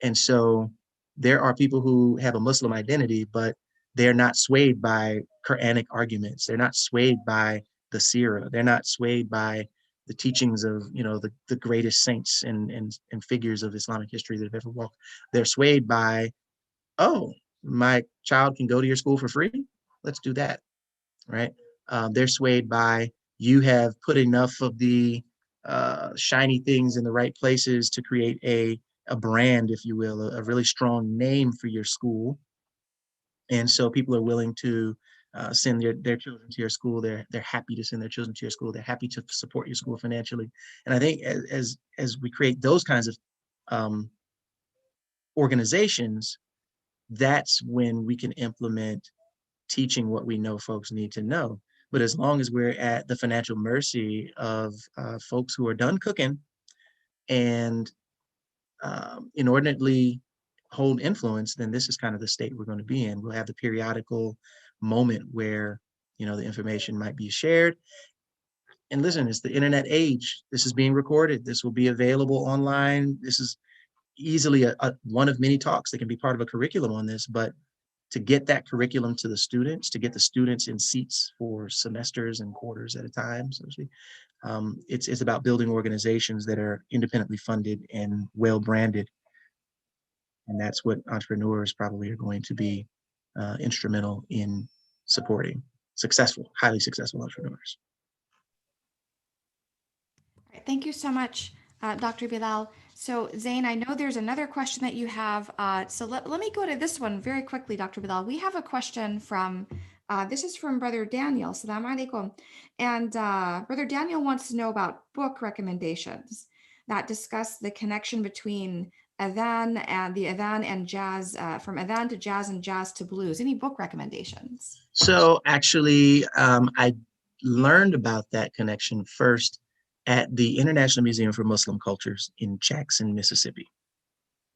And so there are people who have a Muslim identity, but they're not swayed by Quranic arguments. They're not swayed by the seerah. They're not swayed by the teachings of, you know, the greatest saints and figures of Islamic history that have ever walked. They're swayed by, oh, my child can go to your school for free. Let's do that, right? They're swayed by, you have put enough of the shiny things in the right places to create a brand, if you will, a really strong name for your school. And so people are willing to send their children to your school. They're happy to send their children to your school. They're happy to support your school financially. And I think as we create those kinds of organizations, that's when we can implement teaching what we know folks need to know. But as long as we're at the financial mercy of folks who are done cooking and inordinately hold influence, then this is kind of the state we're going to be in. We'll have the periodical moment where, you know, the information might be shared. And listen, it's the internet age. This is being recorded. This will be available online. This is easily one of many talks that can be part of a curriculum on this. But to get that curriculum to the students, to get the students in seats for semesters and quarters at a time, so to speak, it's about building organizations that are independently funded and well branded. And that's what entrepreneurs probably are going to be instrumental in supporting successful, highly successful entrepreneurs. All right, thank you so much, Dr. Bilal. So Zain, I know there's another question that you have. So let me go to this one very quickly, Dr. Bilal. We have a question from, this is from Brother Daniel. Assalamu alaikum. And Brother Daniel wants to know about book recommendations that discuss the connection between adhan and jazz, from adhan to jazz and jazz to blues. Any book recommendations? So actually, I learned about that connection first at the International Museum for Muslim Cultures in Jackson, Mississippi.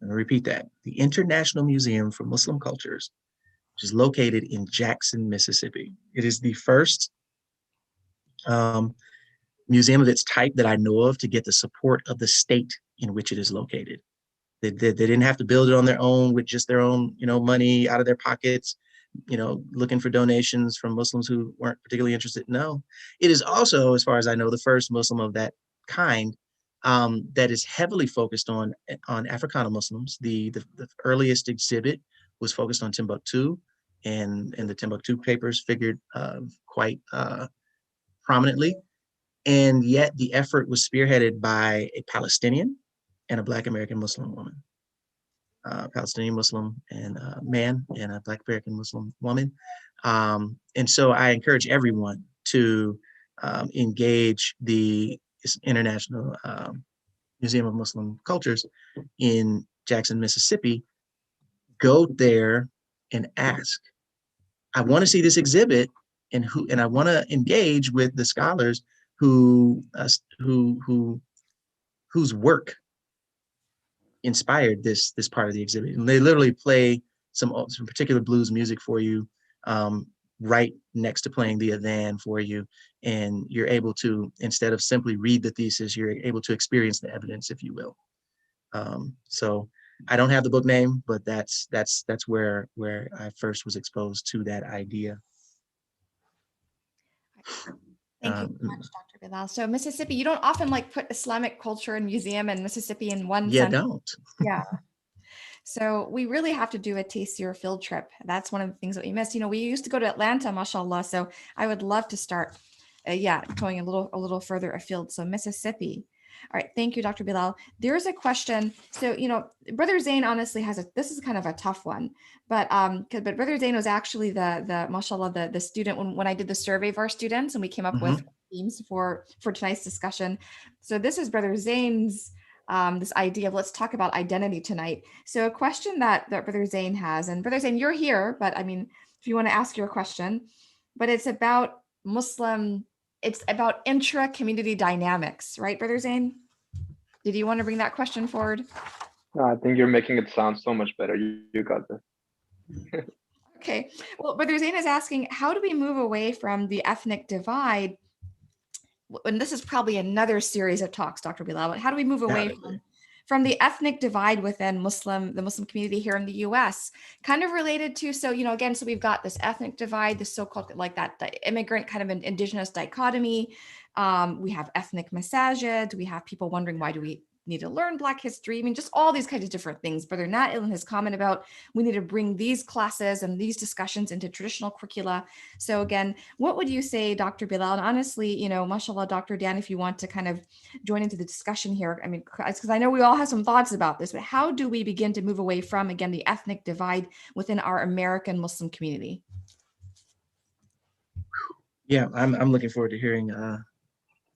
I'm gonna repeat that. The International Museum for Muslim Cultures, which is located in Jackson, Mississippi. It is the first museum of its type that I know of to get the support of the state in which it is located. They didn't have to build it on their own with just their own, you know, money out of their pockets, you know, looking for donations from Muslims who weren't particularly interested. No, it is also, as far as I know, the first Muslim of that kind that is heavily focused on Africana Muslims. The earliest exhibit was focused on Timbuktu, and the Timbuktu papers figured quite prominently. And yet the effort was spearheaded by a Palestinian and a Black American Muslim woman. Palestinian Muslim and man and a Black American Muslim woman. And so I encourage everyone to engage the International Museum of Muslim Cultures in Jackson, Mississippi. Go there and ask, I want to see this exhibit, and I want to engage with the scholars whose work inspired this part of the exhibit. And they literally play some particular blues music for you right next to playing the adhan for you. And you're able to, instead of simply read the thesis, you're able to experience the evidence, if you will. So I don't have the book name, but that's where I first was exposed to that idea. Thank you so much, Dr. Bilal. So Mississippi, you don't often like put Islamic culture and museum and Mississippi in one sentence. Don't. Yeah. So we really have to do a taste your field trip. That's one of the things that we missed. You know, we used to go to Atlanta, mashallah. So I would love to start, going a little further afield. So Mississippi. All right. Thank you, Dr. Bilal. There's a question. So, you know, Brother Zain honestly this is kind of a tough one, but Brother Zain was actually the mashallah, the student when I did the survey of our students and we came up with themes for tonight's discussion. So this is Brother Zain's this idea of let's talk about identity tonight. So a question that Brother Zain has, and Brother Zain, you're here, but I mean, if you want to ask your question, but it's about it's about intra-community dynamics, right, Brother Zain? Did you want to bring that question forward? No, I think you're making it sound so much better. You got this. Okay. Well, Brother Zain is asking, how do we move away from the ethnic divide? And this is probably another series of talks, Dr. Bilal, but how do we move away from the ethnic divide within the Muslim community here in the US, kind of related to, so, again, so we've got this ethnic divide, this so-called, like that, the immigrant kind of an indigenous dichotomy. We have ethnic masajid. We have people wondering, why do we need to learn Black history? I mean, just all these kinds of different things. Brother Nail in his comment about we need to bring these classes and these discussions into traditional curricula. So again, what would you say, Dr. Bilal? And honestly, mashallah, Dr. Dan, if you want to kind of join into the discussion here, I mean, because I know we all have some thoughts about this, but how do we begin to move away from, again, the ethnic divide within our American Muslim community? Yeah, I'm looking forward to hearing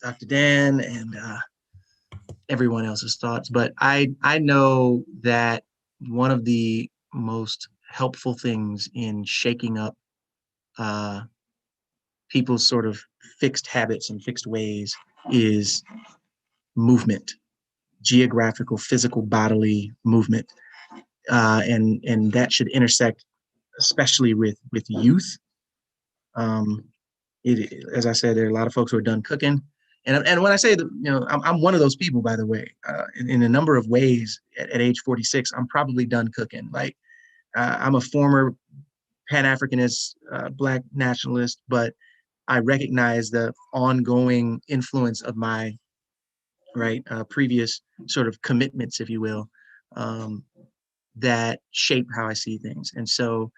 Dr. Dan and everyone else's thoughts. But I know that one of the most helpful things in shaking up people's sort of fixed habits and fixed ways is movement, geographical, physical, bodily movement. And that should intersect, especially with youth. As I said, there are a lot of folks who are done cooking. And when I say that, I'm one of those people, by the way, in a number of ways. At age 46, I'm probably done cooking. Like, I'm a former Pan-Africanist, Black nationalist, but I recognize the ongoing influence of my previous sort of commitments, if you will, that shape how I see things. And so,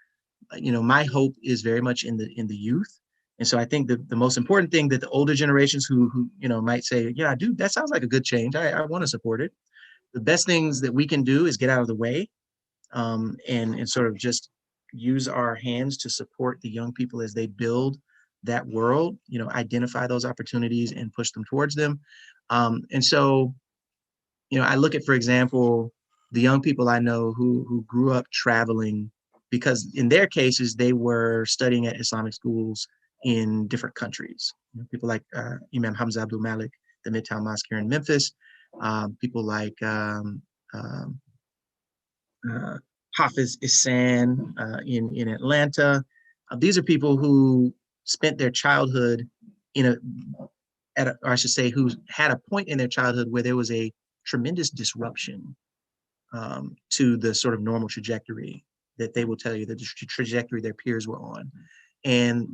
my hope is very much in the youth. And so I think the most important thing that the older generations who might say, yeah, dude, that sounds like a good change, I want to support it. The best things that we can do is get out of the way, and sort of just use our hands to support the young people as they build that world, identify those opportunities and push them towards them. And so, I look at, for example, the young people I know who grew up traveling, because in their cases, they were studying at Islamic schools in different countries. People like Imam Hamza Abdul Malik, the Midtown Mosque here in Memphis, people like Hafiz Ihsan in Atlanta. These are people who spent their childhood or I should say, who had a point in their childhood where there was a tremendous disruption to the sort of normal trajectory that they will tell you, the trajectory their peers were on. And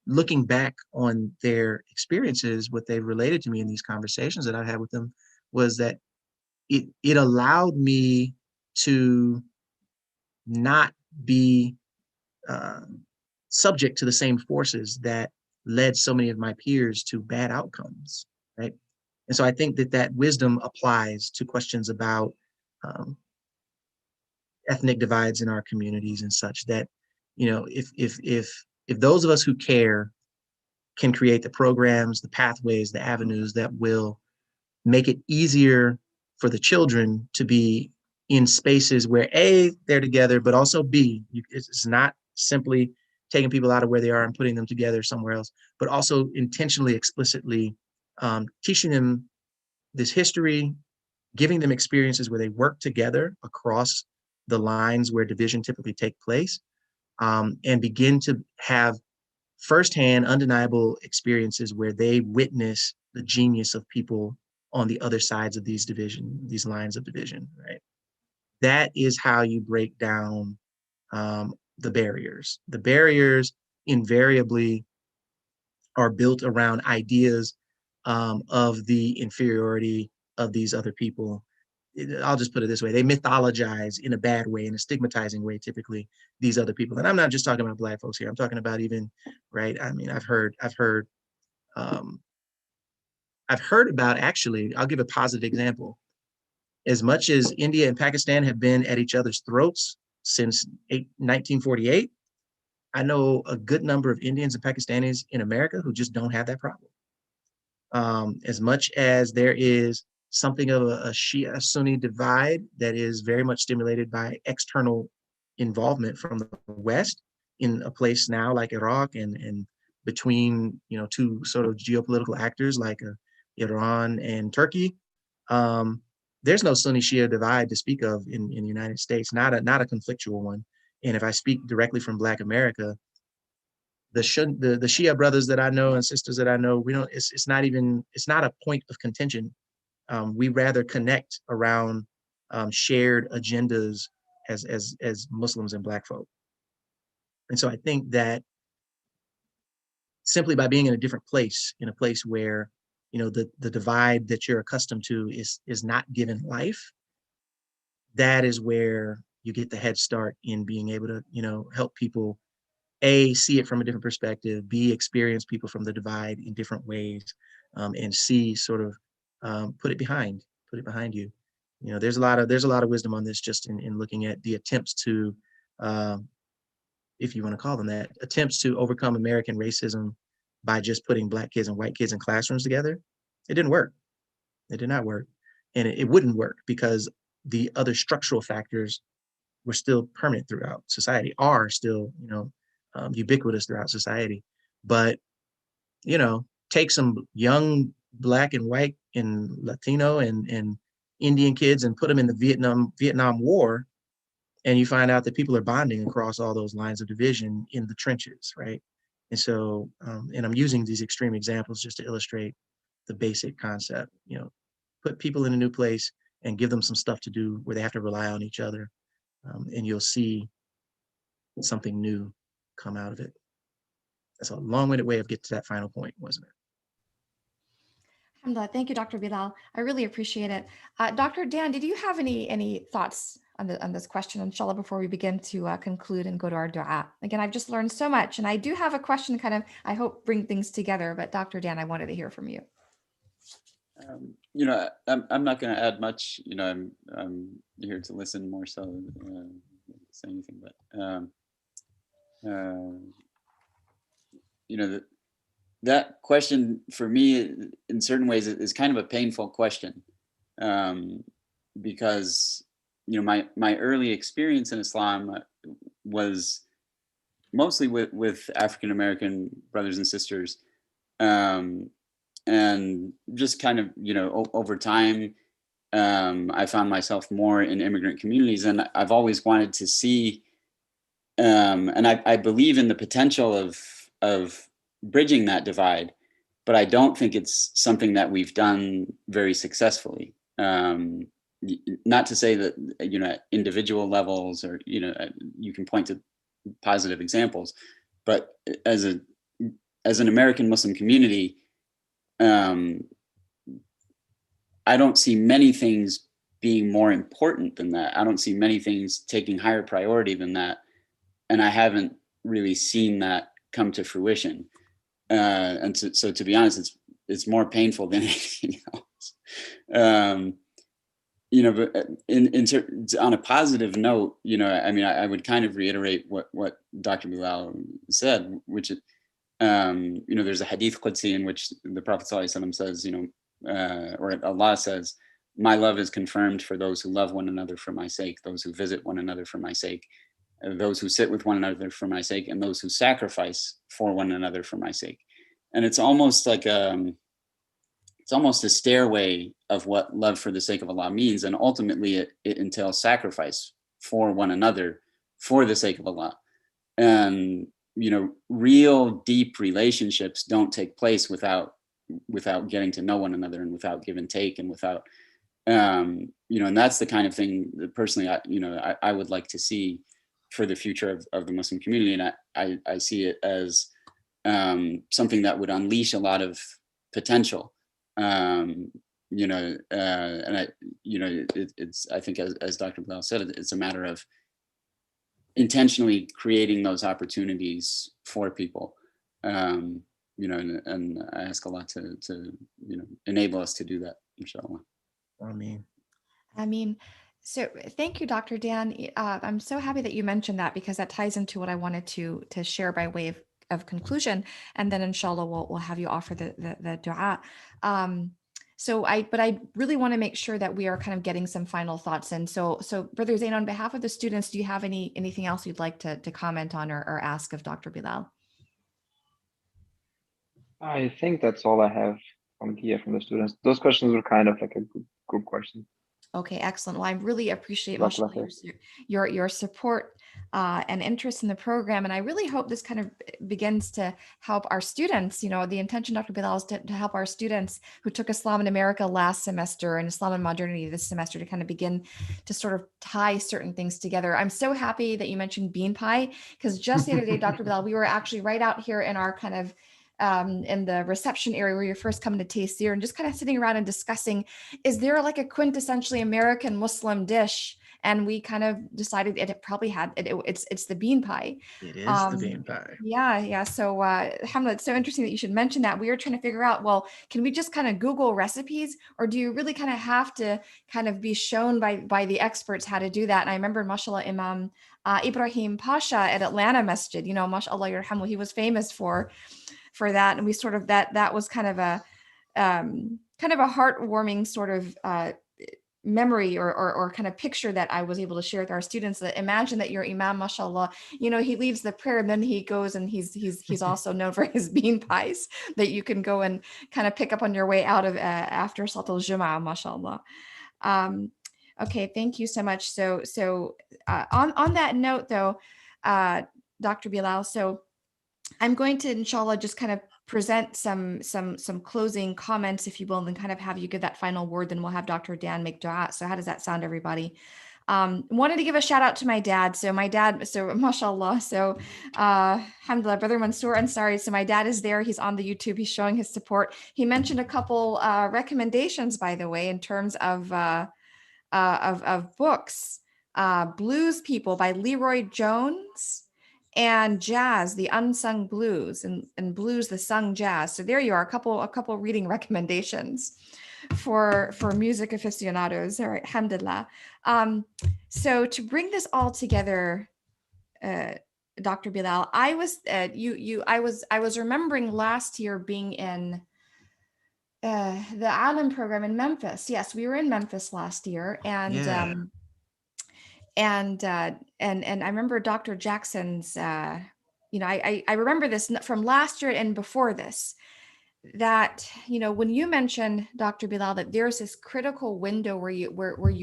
looking back on their experiences, what they've related to me in these conversations that I had with them was that it allowed me to not be subject to the same forces that led so many of my peers to bad outcomes, right? And so I think that wisdom applies to questions about ethnic divides in our communities and such, that, if those of us who care can create the programs, the pathways, the avenues that will make it easier for the children to be in spaces where A, they're together, but also B, it's not simply taking people out of where they are and putting them together somewhere else, but also intentionally, explicitly teaching them this history, giving them experiences where they work together across the lines where division typically take place, and begin to have firsthand, undeniable experiences where they witness the genius of people on the other sides of these lines of division, right? That is how you break down the barriers. The barriers invariably are built around ideas of the inferiority of these other people. I'll just put it this way: they mythologize in a bad way, in a stigmatizing way, typically, these other people. And I'm not just talking about Black folks here. I'm talking about even, right? I mean, I've heard about, actually, I'll give a positive example. As much as India and Pakistan have been at each other's throats since 1948, I know a good number of Indians and Pakistanis in America who just don't have that problem. As much as there is something of a Shia-Sunni divide that is very much stimulated by external involvement from the West in a place now like Iraq, and between two sort of geopolitical actors like Iran and Turkey, there's no Sunni Shia divide to speak of in the United States, not a conflictual one. And if I speak directly from Black America, the Shia brothers that I know and sisters that I know, it's not a point of contention we rather connect around shared agendas as Muslims and Black folk. And so I think that simply by being in a different place, in a place where, you know, the divide that you're accustomed to is not given life, that is where you get the head start in being able to, you know, help people, A, see it from a different perspective, B, experience people from the divide in different ways, and C, sort of put it behind you. You know, there's a lot of wisdom on this, just in looking at the attempts to, if you want to call them that, attempts to overcome American racism by just putting Black kids and white kids in classrooms together. It didn't work. It did not work. And it wouldn't work because the other structural factors were still permanent throughout society, are still, you know, ubiquitous throughout society. But, you know, take some young Black and white and Latino and Indian kids and put them in the Vietnam War, and you find out that people are bonding across all those lines of division in the trenches, right? And so, and I'm using these extreme examples just to illustrate the basic concept. You know, put people in a new place and give them some stuff to do where they have to rely on each other, and you'll see something new come out of it. That's a long-winded way of getting to that final point, wasn't it? Alhamdulillah. Thank you, Dr. Bilal. I really appreciate it. Dr. Dan, did you have any thoughts on this question, inshallah, before we begin to conclude and go to our dua? Again, I've just learned so much, and I do have a question kind of, I hope, bring things together. But Dr. Dan, I wanted to hear from you. You know, I'm not going to add much. You know, I'm here to listen more so than say anything. But you know, that question for me, in certain ways, is kind of a painful question, because, you know, my early experience in Islam was mostly with African American brothers and sisters, and just kind of, you know, over time, I found myself more in immigrant communities, and I've always wanted to see, and I believe in the potential of bridging that divide, but I don't think it's something that we've done very successfully. Not to say that, you know, at individual levels, or, you know, you can point to positive examples, but as an American Muslim community, I don't see many things being more important than that. I don't see many things taking higher priority than that, and I haven't really seen that come to fruition. And so to be honest, it's more painful than anything else. You know, but on a positive note, you know, I mean, I would kind of reiterate what Dr. Bilal said, which, you know, there's a hadith Qudsi in which the Prophet ﷺ says, you know, or Allah says, "My love is confirmed for those who love one another for my sake, those who visit one another for my sake, those who sit with one another for my sake, and those who sacrifice for one another for my sake." And it's almost like it's almost a stairway of what love for the sake of Allah means, and ultimately it entails sacrifice for one another for the sake of Allah. And, you know, real deep relationships don't take place without getting to know one another, and without give and take, and without, you know, and that's the kind of thing that personally, I would like to see for the future of the Muslim community. And I see it as something that would unleash a lot of potential, you know, and I think as Dr. Bilal said, it's a matter of intentionally creating those opportunities for people, you know, and I ask Allah to you know, enable us to do that, inshallah. I mean, so thank you, Dr. Dan. I'm so happy that you mentioned that, because that ties into what I wanted to share by way of conclusion, and then inshallah we'll have you offer the dua. But I really want to make sure that we are kind of getting some final thoughts. And so Brother Zain, on behalf of the students, do you have anything else you'd like to comment on or ask of Dr. Bilal? I think that's all I have from the students. Those questions were kind of like a group question. Okay, excellent. Well, I really appreciate, mashallah, your support and interest in the program. And I really hope this kind of begins to help our students. You know, the intention, Dr. Bilal, is to help our students who took Islam in America last semester and Islam and modernity this semester to kind of begin to sort of tie certain things together. I'm so happy that you mentioned bean pie, because just the other day, Dr. Bilal, we were actually right out here in our kind of in the reception area where you're first coming to Taysir, and just kind of sitting around and discussing, is there like a quintessentially American Muslim dish? And we kind of decided it probably had it's the bean pie. It is the bean pie. Yeah. So Hamza, it's so interesting that you should mention that. We were trying to figure out, well, can we just kind of Google recipes, or do you really kind of have to kind of be shown by the experts how to do that? And I remember, mashallah, Imam Ibrahim Pasha at Atlanta Masjid, you know, mashallah yarhamu, he was famous for that. And we sort of, that was kind of a heartwarming sort of memory or kind of picture that I was able to share with our students. That imagine that your imam, mashallah, you know, he leaves the prayer and then he goes and he's also known for his bean pies that you can go and kind of pick up on your way out of after Salat al-Jum'ah, mashallah. Okay, thank you so much. So on that note though, Dr. Bilal, so I'm going to, inshallah, just kind of present some closing comments, if you will, and then kind of have you give that final word. Then we'll have Dr. Dan make dua. So how does that sound, everybody? Wanted to give a shout out to my dad. So mashallah. So alhamdulillah, Brother Mansour Ansari. So my dad is there. He's on the YouTube. He's showing his support. He mentioned a couple recommendations, by the way, in terms of books. Blues People by Leroy Jones, and Jazz, the Unsung Blues, and Blues, the Sung Jazz. So there you are, a couple reading recommendations for music aficionados. All right, alhamdulillah. So to bring this all together, Dr. Bilal, I was remembering last year being in the Alam program in Memphis. Yes, we were in Memphis last year, and Yeah. And I remember Dr. Jackson's, you know, I remember this from last year and before this, that, you know, when you mentioned, Dr. Bilal, that there's this critical window where you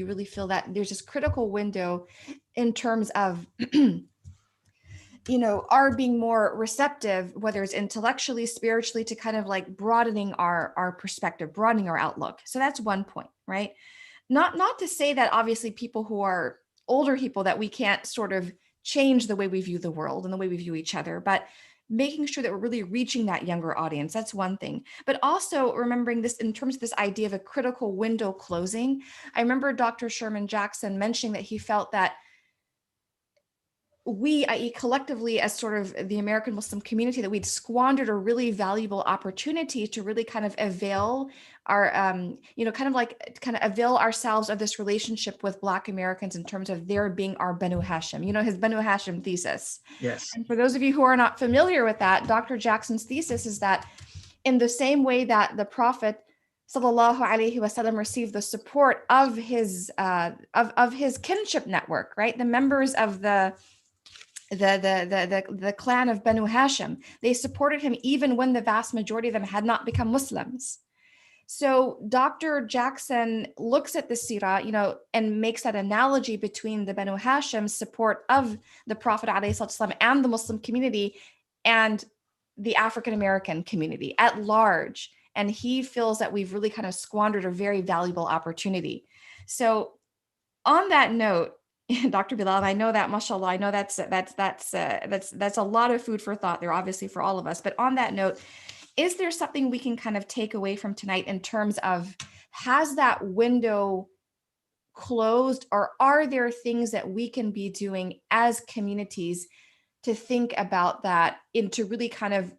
really feel that there's this critical window in terms of, you know, our being more receptive, whether it's intellectually, spiritually, to kind of like broadening our perspective, broadening our outlook. So that's one point, right? Not to say that obviously people who are older people, that we can't sort of change the way we view the world and the way we view each other, but making sure that we're really reaching that younger audience. That's one thing. But also remembering this in terms of this idea of a critical window closing. I remember Dr. Sherman Jackson mentioning that he felt that we, i.e. collectively as sort of the American Muslim community, that we'd squandered a really valuable opportunity to really kind of avail our, you know, kind of avail ourselves of this relationship with Black Americans in terms of their being our Banu Hashim, you know, his Banu Hashim thesis. Yes. And for those of you who are not familiar with that, Dr. Jackson's thesis is that in the same way that the Prophet Sallallahu Alaihi Wasallam received the support of his kinship network, right? The members of the clan of Banu Hashim, they supported him even when the vast majority of them had not become Muslims. So Dr. Jackson looks at the Sirah, you know, and makes that analogy between the Banu Hashim support of the Prophet ﷺ and the Muslim community and the African American community at large. And he feels that we've really kind of squandered a very valuable opportunity. So on that note, Dr. Bilal, I know that, mashallah, I know that's a lot of food for thought there, obviously, for all of us. But on that note, is there something we can kind of take away from tonight in terms of, has that window closed, or are there things that we can be doing as communities to think about that and to really kind of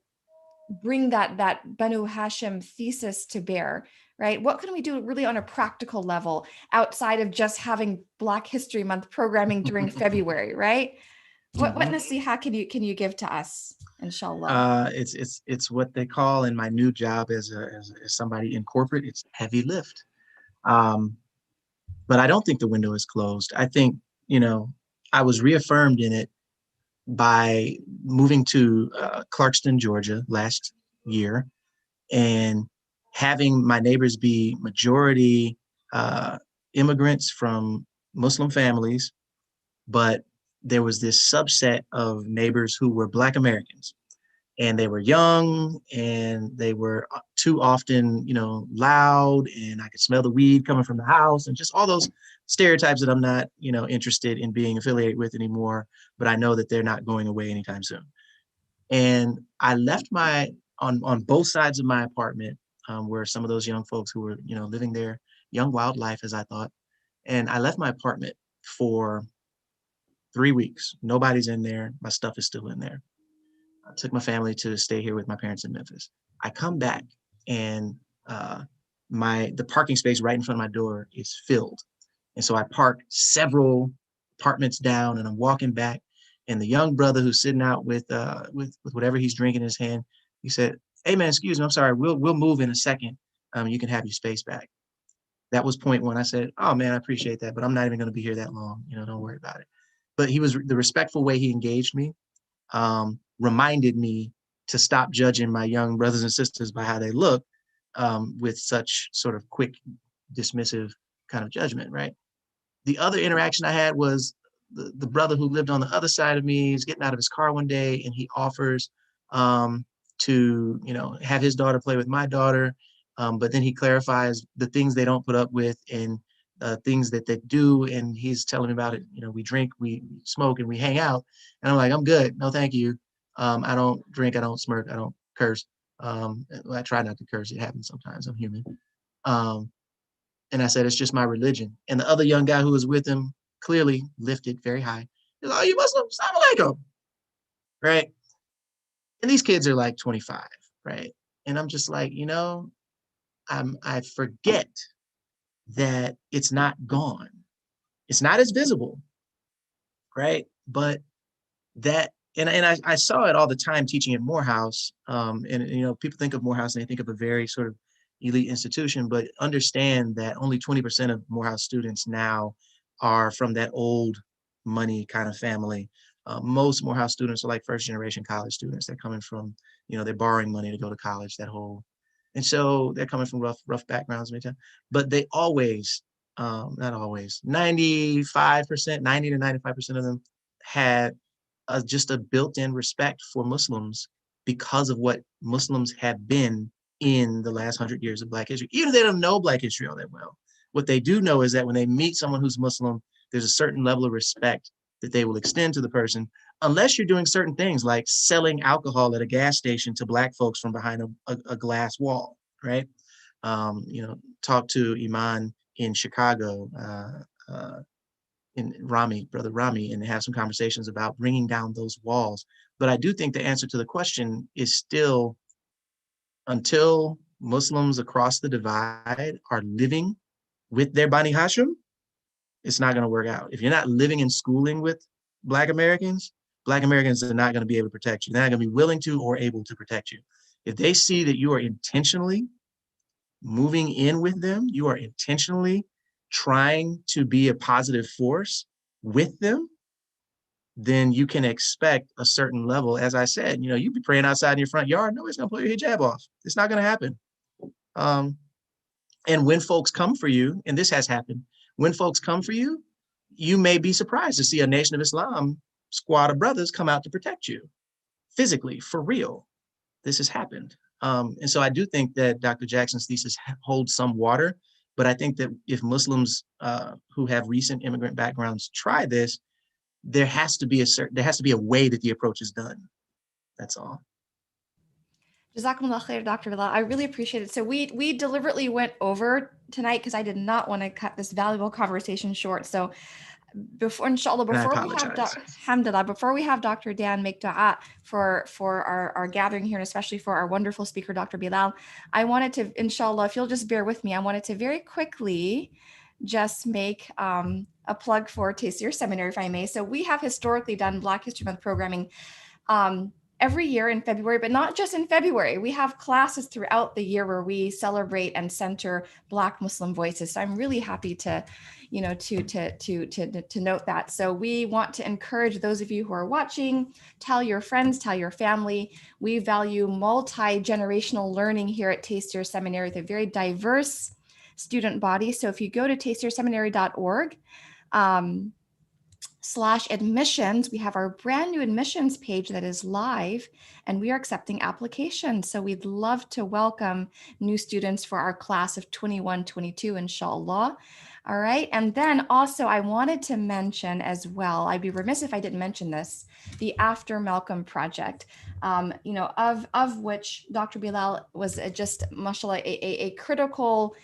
bring that Banu Hashim thesis to bear, right? What can we do really on a practical level outside of just having Black History Month programming during February, right? What nasiha can you give to us, inshallah? It's what they call in my new job as somebody in corporate, it's heavy lift. But I don't think the window is closed. I think, you know, I was reaffirmed in it by moving to Clarkston, Georgia last year, and having my neighbors be majority immigrants from Muslim families, but there was this subset of neighbors who were Black Americans, and they were young, and they were too often, loud, and I could smell the weed coming from the house, and just all those stereotypes that I'm not, interested in being affiliated with anymore, but I know that they're not going away anytime soon. And I left on both sides of my apartment, were some of those young folks who were, living their young wild life, as I thought. And I left my apartment for 3 weeks. Nobody's in there. My stuff is still in there. I took my family to stay here with my parents in Memphis. I come back, and the parking space right in front of my door is filled. And so I park several apartments down, and I'm walking back, and the young brother who's sitting out with whatever he's drinking in his hand, he said, "Hey man, excuse me, I'm sorry, we'll move in a second. You can have your space back." That was point one. I said, "Oh man, I appreciate that, but I'm not even going to be here that long. Don't worry about it." But the respectful way he engaged me reminded me to stop judging my young brothers and sisters by how they look, with such sort of quick, dismissive kind of judgment, right? The other interaction I had was the brother who lived on the other side of me is getting out of his car one day, and he offers to, have his daughter play with my daughter. But then he clarifies the things they don't put up with, and things that they do. And he's telling me about it. We drink, we smoke, and we hang out. And I'm like, I'm good. No, thank you. I don't drink. I don't smirk. I don't curse. I try not to curse. It happens sometimes. I'm human. And I said, it's just my religion. And the other young guy who was with him clearly lifted very high. He's like, "Oh, you Muslim? Assalamu alaikum." Right? And these kids are like 25, right? And I'm just like, I forget that it's not gone. It's not as visible, right? But that, and I saw it all the time teaching at Morehouse. And people think of Morehouse and they think of a very sort of elite institution, but understand that only 20% of Morehouse students now are from that old money kind of family. Most Morehouse students are like first generation college students. They're coming from, they're borrowing money to go to college, and so they're coming from rough backgrounds, but they always, not always, 95%, 90 to 95% of them had just a built-in respect for Muslims because of what Muslims have been in the last 100 years of Black history. Even if they don't know Black history all that well, what they do know is that when they meet someone who's Muslim, there's a certain level of respect that they will extend to the person, unless you're doing certain things like selling alcohol at a gas station to Black folks from behind a glass wall, right? Talk to Iman in Chicago, in Brother Rami, and have some conversations about bringing down those walls. But I do think the answer to the question is still, until Muslims across the divide are living with their Bani Hashim, it's not going to work out. If you're not living and schooling with Black Americans are not going to be able to protect you. They're not going to be willing to or able to protect you. If they see that you are intentionally moving in with them, you are intentionally trying to be a positive force with them, then you can expect a certain level. As I said, you be praying outside in your front yard, nobody's going to pull your hijab off. It's not going to happen. And when folks come for you, and this has happened, when folks come for you, you may be surprised to see a Nation of Islam squad of brothers come out to protect you physically, for real. This has happened. And so I do think that Dr. Jackson's thesis holds some water, but I think that if Muslims who have recent immigrant backgrounds try this, there has to be a way that the approach is done. That's all. Jazakumullah khair, Dr. Bilal. I really appreciate it. So we deliberately went over tonight because I did not want to cut this valuable conversation short. So before we have Dr. Dan make dua for our gathering here, and especially for our wonderful speaker, Dr. Bilal, I wanted to, inshallah, if you'll just bear with me, I wanted to very quickly just make a plug for Taysir Seminary, if I may. So we have historically done Black History Month programming every year in February, but not just in February. We have classes throughout the year where we celebrate and center Black Muslim voices. So I'm really happy to note that. So we want to encourage those of you who are watching, tell your friends, tell your family. We value multi-generational learning here at Taysir Seminary with a very diverse student body. So if you go to taysirseminary.org, admissions, we have our brand new admissions page that is live, and we are accepting applications. So we'd love to welcome new students for our class of 21-22, inshallah. All right. And then also I wanted to mention as well, I'd be remiss if I didn't mention this, the After Malcolm project, of which Dr. Bilal was just, mashallah, a critical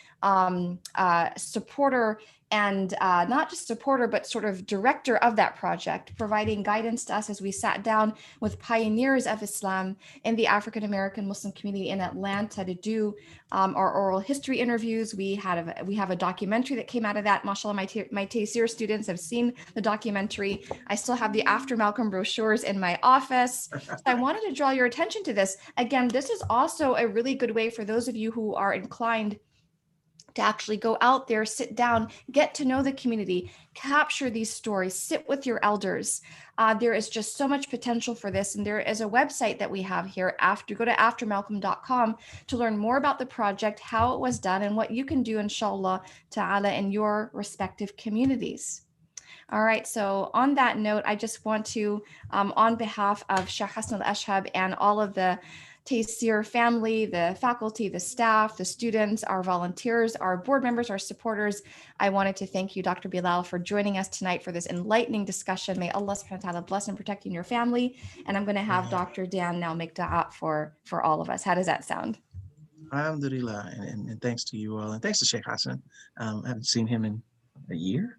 supporter, and not just supporter, but sort of director of that project, providing guidance to us as we sat down with pioneers of Islam in the African-American Muslim community in Atlanta to do our oral history interviews. We have a documentary that came out of that. Mashallah, my Taysir students have seen the documentary. I still have the After Malcolm brochures in my office. So I wanted to draw your attention to this. Again, this is also a really good way for those of you who are inclined to actually go out there, sit down, get to know the community, capture these stories, sit with your elders. There is just so much potential for this. And there is a website that we have here. Go to aftermalcolm.com to learn more about the project, how it was done, and what you can do, inshallah ta'ala, in your respective communities. All right, so on that note, I just want to, on behalf of Sheikh Hassan al-Ashhab and all of the Taysir family, the faculty, the staff, the students, our volunteers, our board members, our supporters, I wanted to thank you, Dr. Bilal, for joining us tonight for this enlightening discussion. May Allah subhanahu wa ta'ala bless and protect you and your family. And I'm going to have Dr. Dan now make dua for all of us. How does that sound? Alhamdulillah, and thanks to you all, and thanks to Sheikh Hassan. I haven't seen him in a year.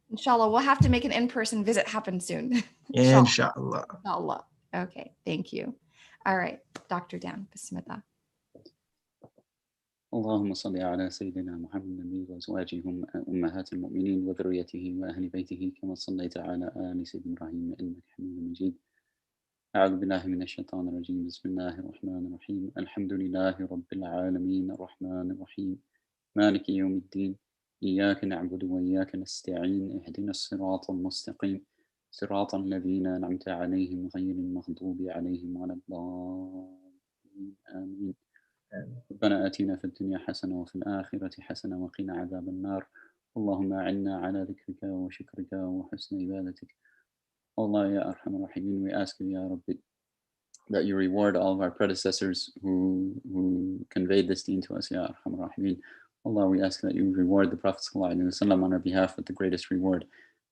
Inshallah, we'll have to make an in-person visit happen soon. Inshallah. Inshallah. Okay, thank you. All right, Dr. Dan, Bismillah. اللهم صل على سيدنا محمد النبي وأزواجه أمهات المؤمنين وذريته وأهل بيته كما صليت على آل سيدنا إبراهيم إنك حميد مجيد. أعوذ بالله من الشيطان الرجيم. بسم الله الرحمن الرحيم. الحمد لله رب العالمين الرحمن الرحيم مالك يوم الدين إياك نعبد وإياك نستعين اهدنا الصراط المستقيم صراط الذين أنعمت عليهم غير المغضوب عليهم ولا الضالين آمين. ربنا آتنا في الدنيا حسنة وفي الآخرة حسنة وقنا عذاب النار. اللهم أعنا على ذكرك وشكرك وحسن عبادتك. Allah ya Arhamar Rahimin, we ask you, Ya Rabbi, that you reward all of our predecessors who conveyed this deen to us, Ya Arhamar Rahimin. Allah, we ask that you reward the Prophet ﷺ on our behalf with the greatest reward,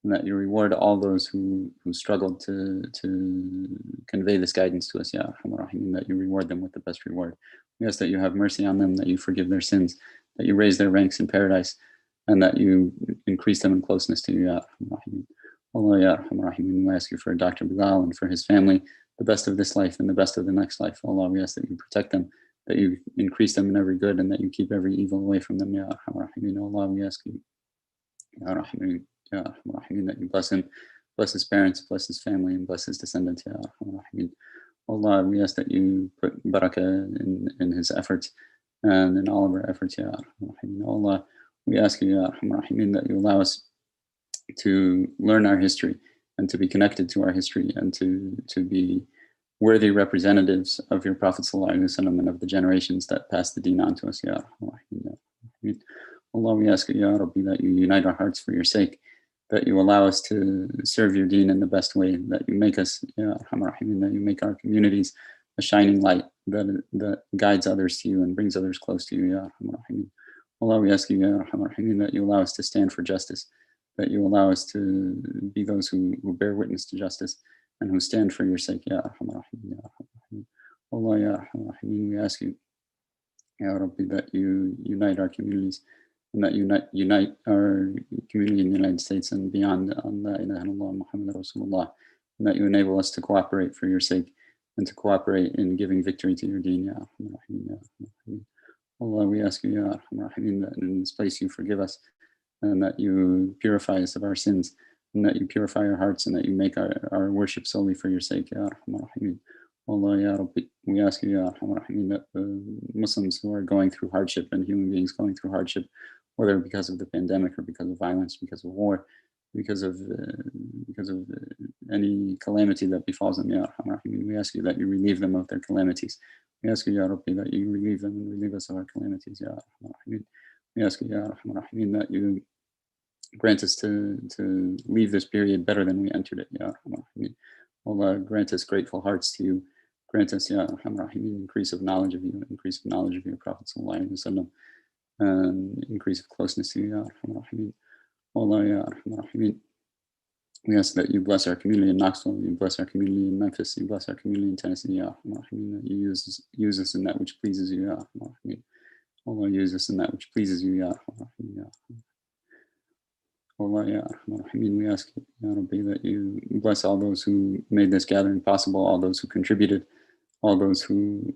and that you reward all those who struggled to convey this guidance to us, Ya Arhamar Rahimin, that you reward them with the best reward. We ask that you have mercy on them, that you forgive their sins, that you raise their ranks in paradise, and that you increase them in closeness to you, Ya Arhamar Rahimin. Allah ya Arhamar Rahimin, we ask you for Dr. Bilal and for his family, the best of this life and the best of the next life. Allah, we ask that you protect them, that you increase them in every good, and that you keep every evil away from them, Ya Arhamar Rahimin. Allah, we ask you, Ya Arhamar Rahimin, that you bless him, bless his parents, bless his family, and bless his descendants, Ya Arhamar Rahimin. Allah, we ask that you put barakah in his efforts and in all of our efforts, Ya Arhamar Rahimin. Allah, we ask you, Ya Arhamar Rahimin, that you allow us to learn our history and to be connected to our history and to be worthy representatives of your Prophet ﷺ and of the generations that passed the deen on to us. Ya Rahman. Allah, we ask you, Ya Rabbi, that you unite our hearts for your sake, that you allow us to serve your deen in the best way, that you make us, Ya Rahman, that you make our communities a shining light that guides others to you and brings others close to you, Ya Rahman. Allah, we ask you, Ya Rahman, that you allow us to stand for justice, that you allow us to be those who bear witness to justice and who stand for your sake, Ya Arhamar Rahim, Ya Arhamar Rahim. Allah, Ya Arhamar Rahim, we ask you, Ya Rabbi, that you unite our communities and that you unite our community in the United States and beyond on La ilaha illallah Muhammad Rasulullah, and that you enable us to cooperate for your sake and to cooperate in giving victory to your deen, Ya Arhamar Rahim, Ya Arhamar Rahim. Allah, we ask you, Ya Arhamar Rahim, that in this place you forgive us, and that you purify us of our sins, and that you purify our hearts, and that you make our worship solely for your sake, Ya Arhamar Rahimin. Allah, Ya Rabbi, we ask you, Ya Arhamar Rahimin, that Muslims who are going through hardship and human beings going through hardship, whether because of the pandemic or because of violence, because of war, because of any calamity that befalls them, Ya Arhamar Rahimin, we ask you that you relieve them of their calamities. We ask you, Ya Rabbi, that you relieve them and relieve us of our calamities, Ya Arhamar Rahimin. We ask you, Ya Rahman Rahim, that you grant us to leave this period better than we entered it, Ya Arhamar Rahimin. Allah, grant us grateful hearts to you. Grant us, Ya Arhamar Rahimin, increase of knowledge of you, increase of knowledge of your Prophet Sallallahu Alaihi Wasallam, and increase of closeness to you, Ya Arhamar Rahimin. Allah, Ya Arhamar Rahimin. We ask that you bless our community in Knoxville, you bless our community in Memphis, you bless our community in Tennessee, Ya Arhamar Rahimin, that you use us in that which pleases you, Ya Arhamar Rahimin. Allah, use us in that which pleases you, Ya Arhamar Rahimin, Ya Arhamar. Allah, Ya Arhamar Rahimin, we ask, Ya Rabbi, that you bless all those who made this gathering possible, all those who contributed, all those who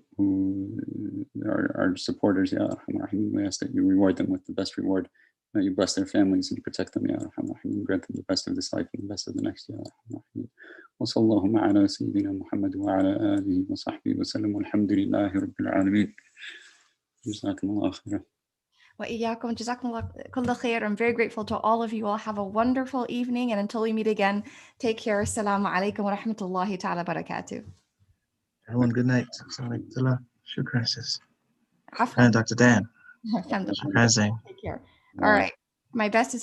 are supporters, Ya Arhamar Rahimin. We ask that you reward them with the best reward, that you bless their families and protect them, Ya Arhamar Rahimin. Grant them the best of this life and the best of the next, Ya Arhamar Rahimin. Wa sallallahu ala Sayyidina Muhammad wa ala alihi wa sahbihi wa sallam, walhamdulillahi rabbil alameen. Jazakumullah khairan. وإياكم جزاكم الله كل خير. I'm very grateful to all of you all. Have a wonderful evening, and until we meet again, take care. Assalamu alaikum wa rahmatullahi ta'ala barakatuh. Everyone, good night. Shukran, sis. Afwan. And Dr. Dan. Alhamdulillah. Shukran, Zain. Take care. All right. My best is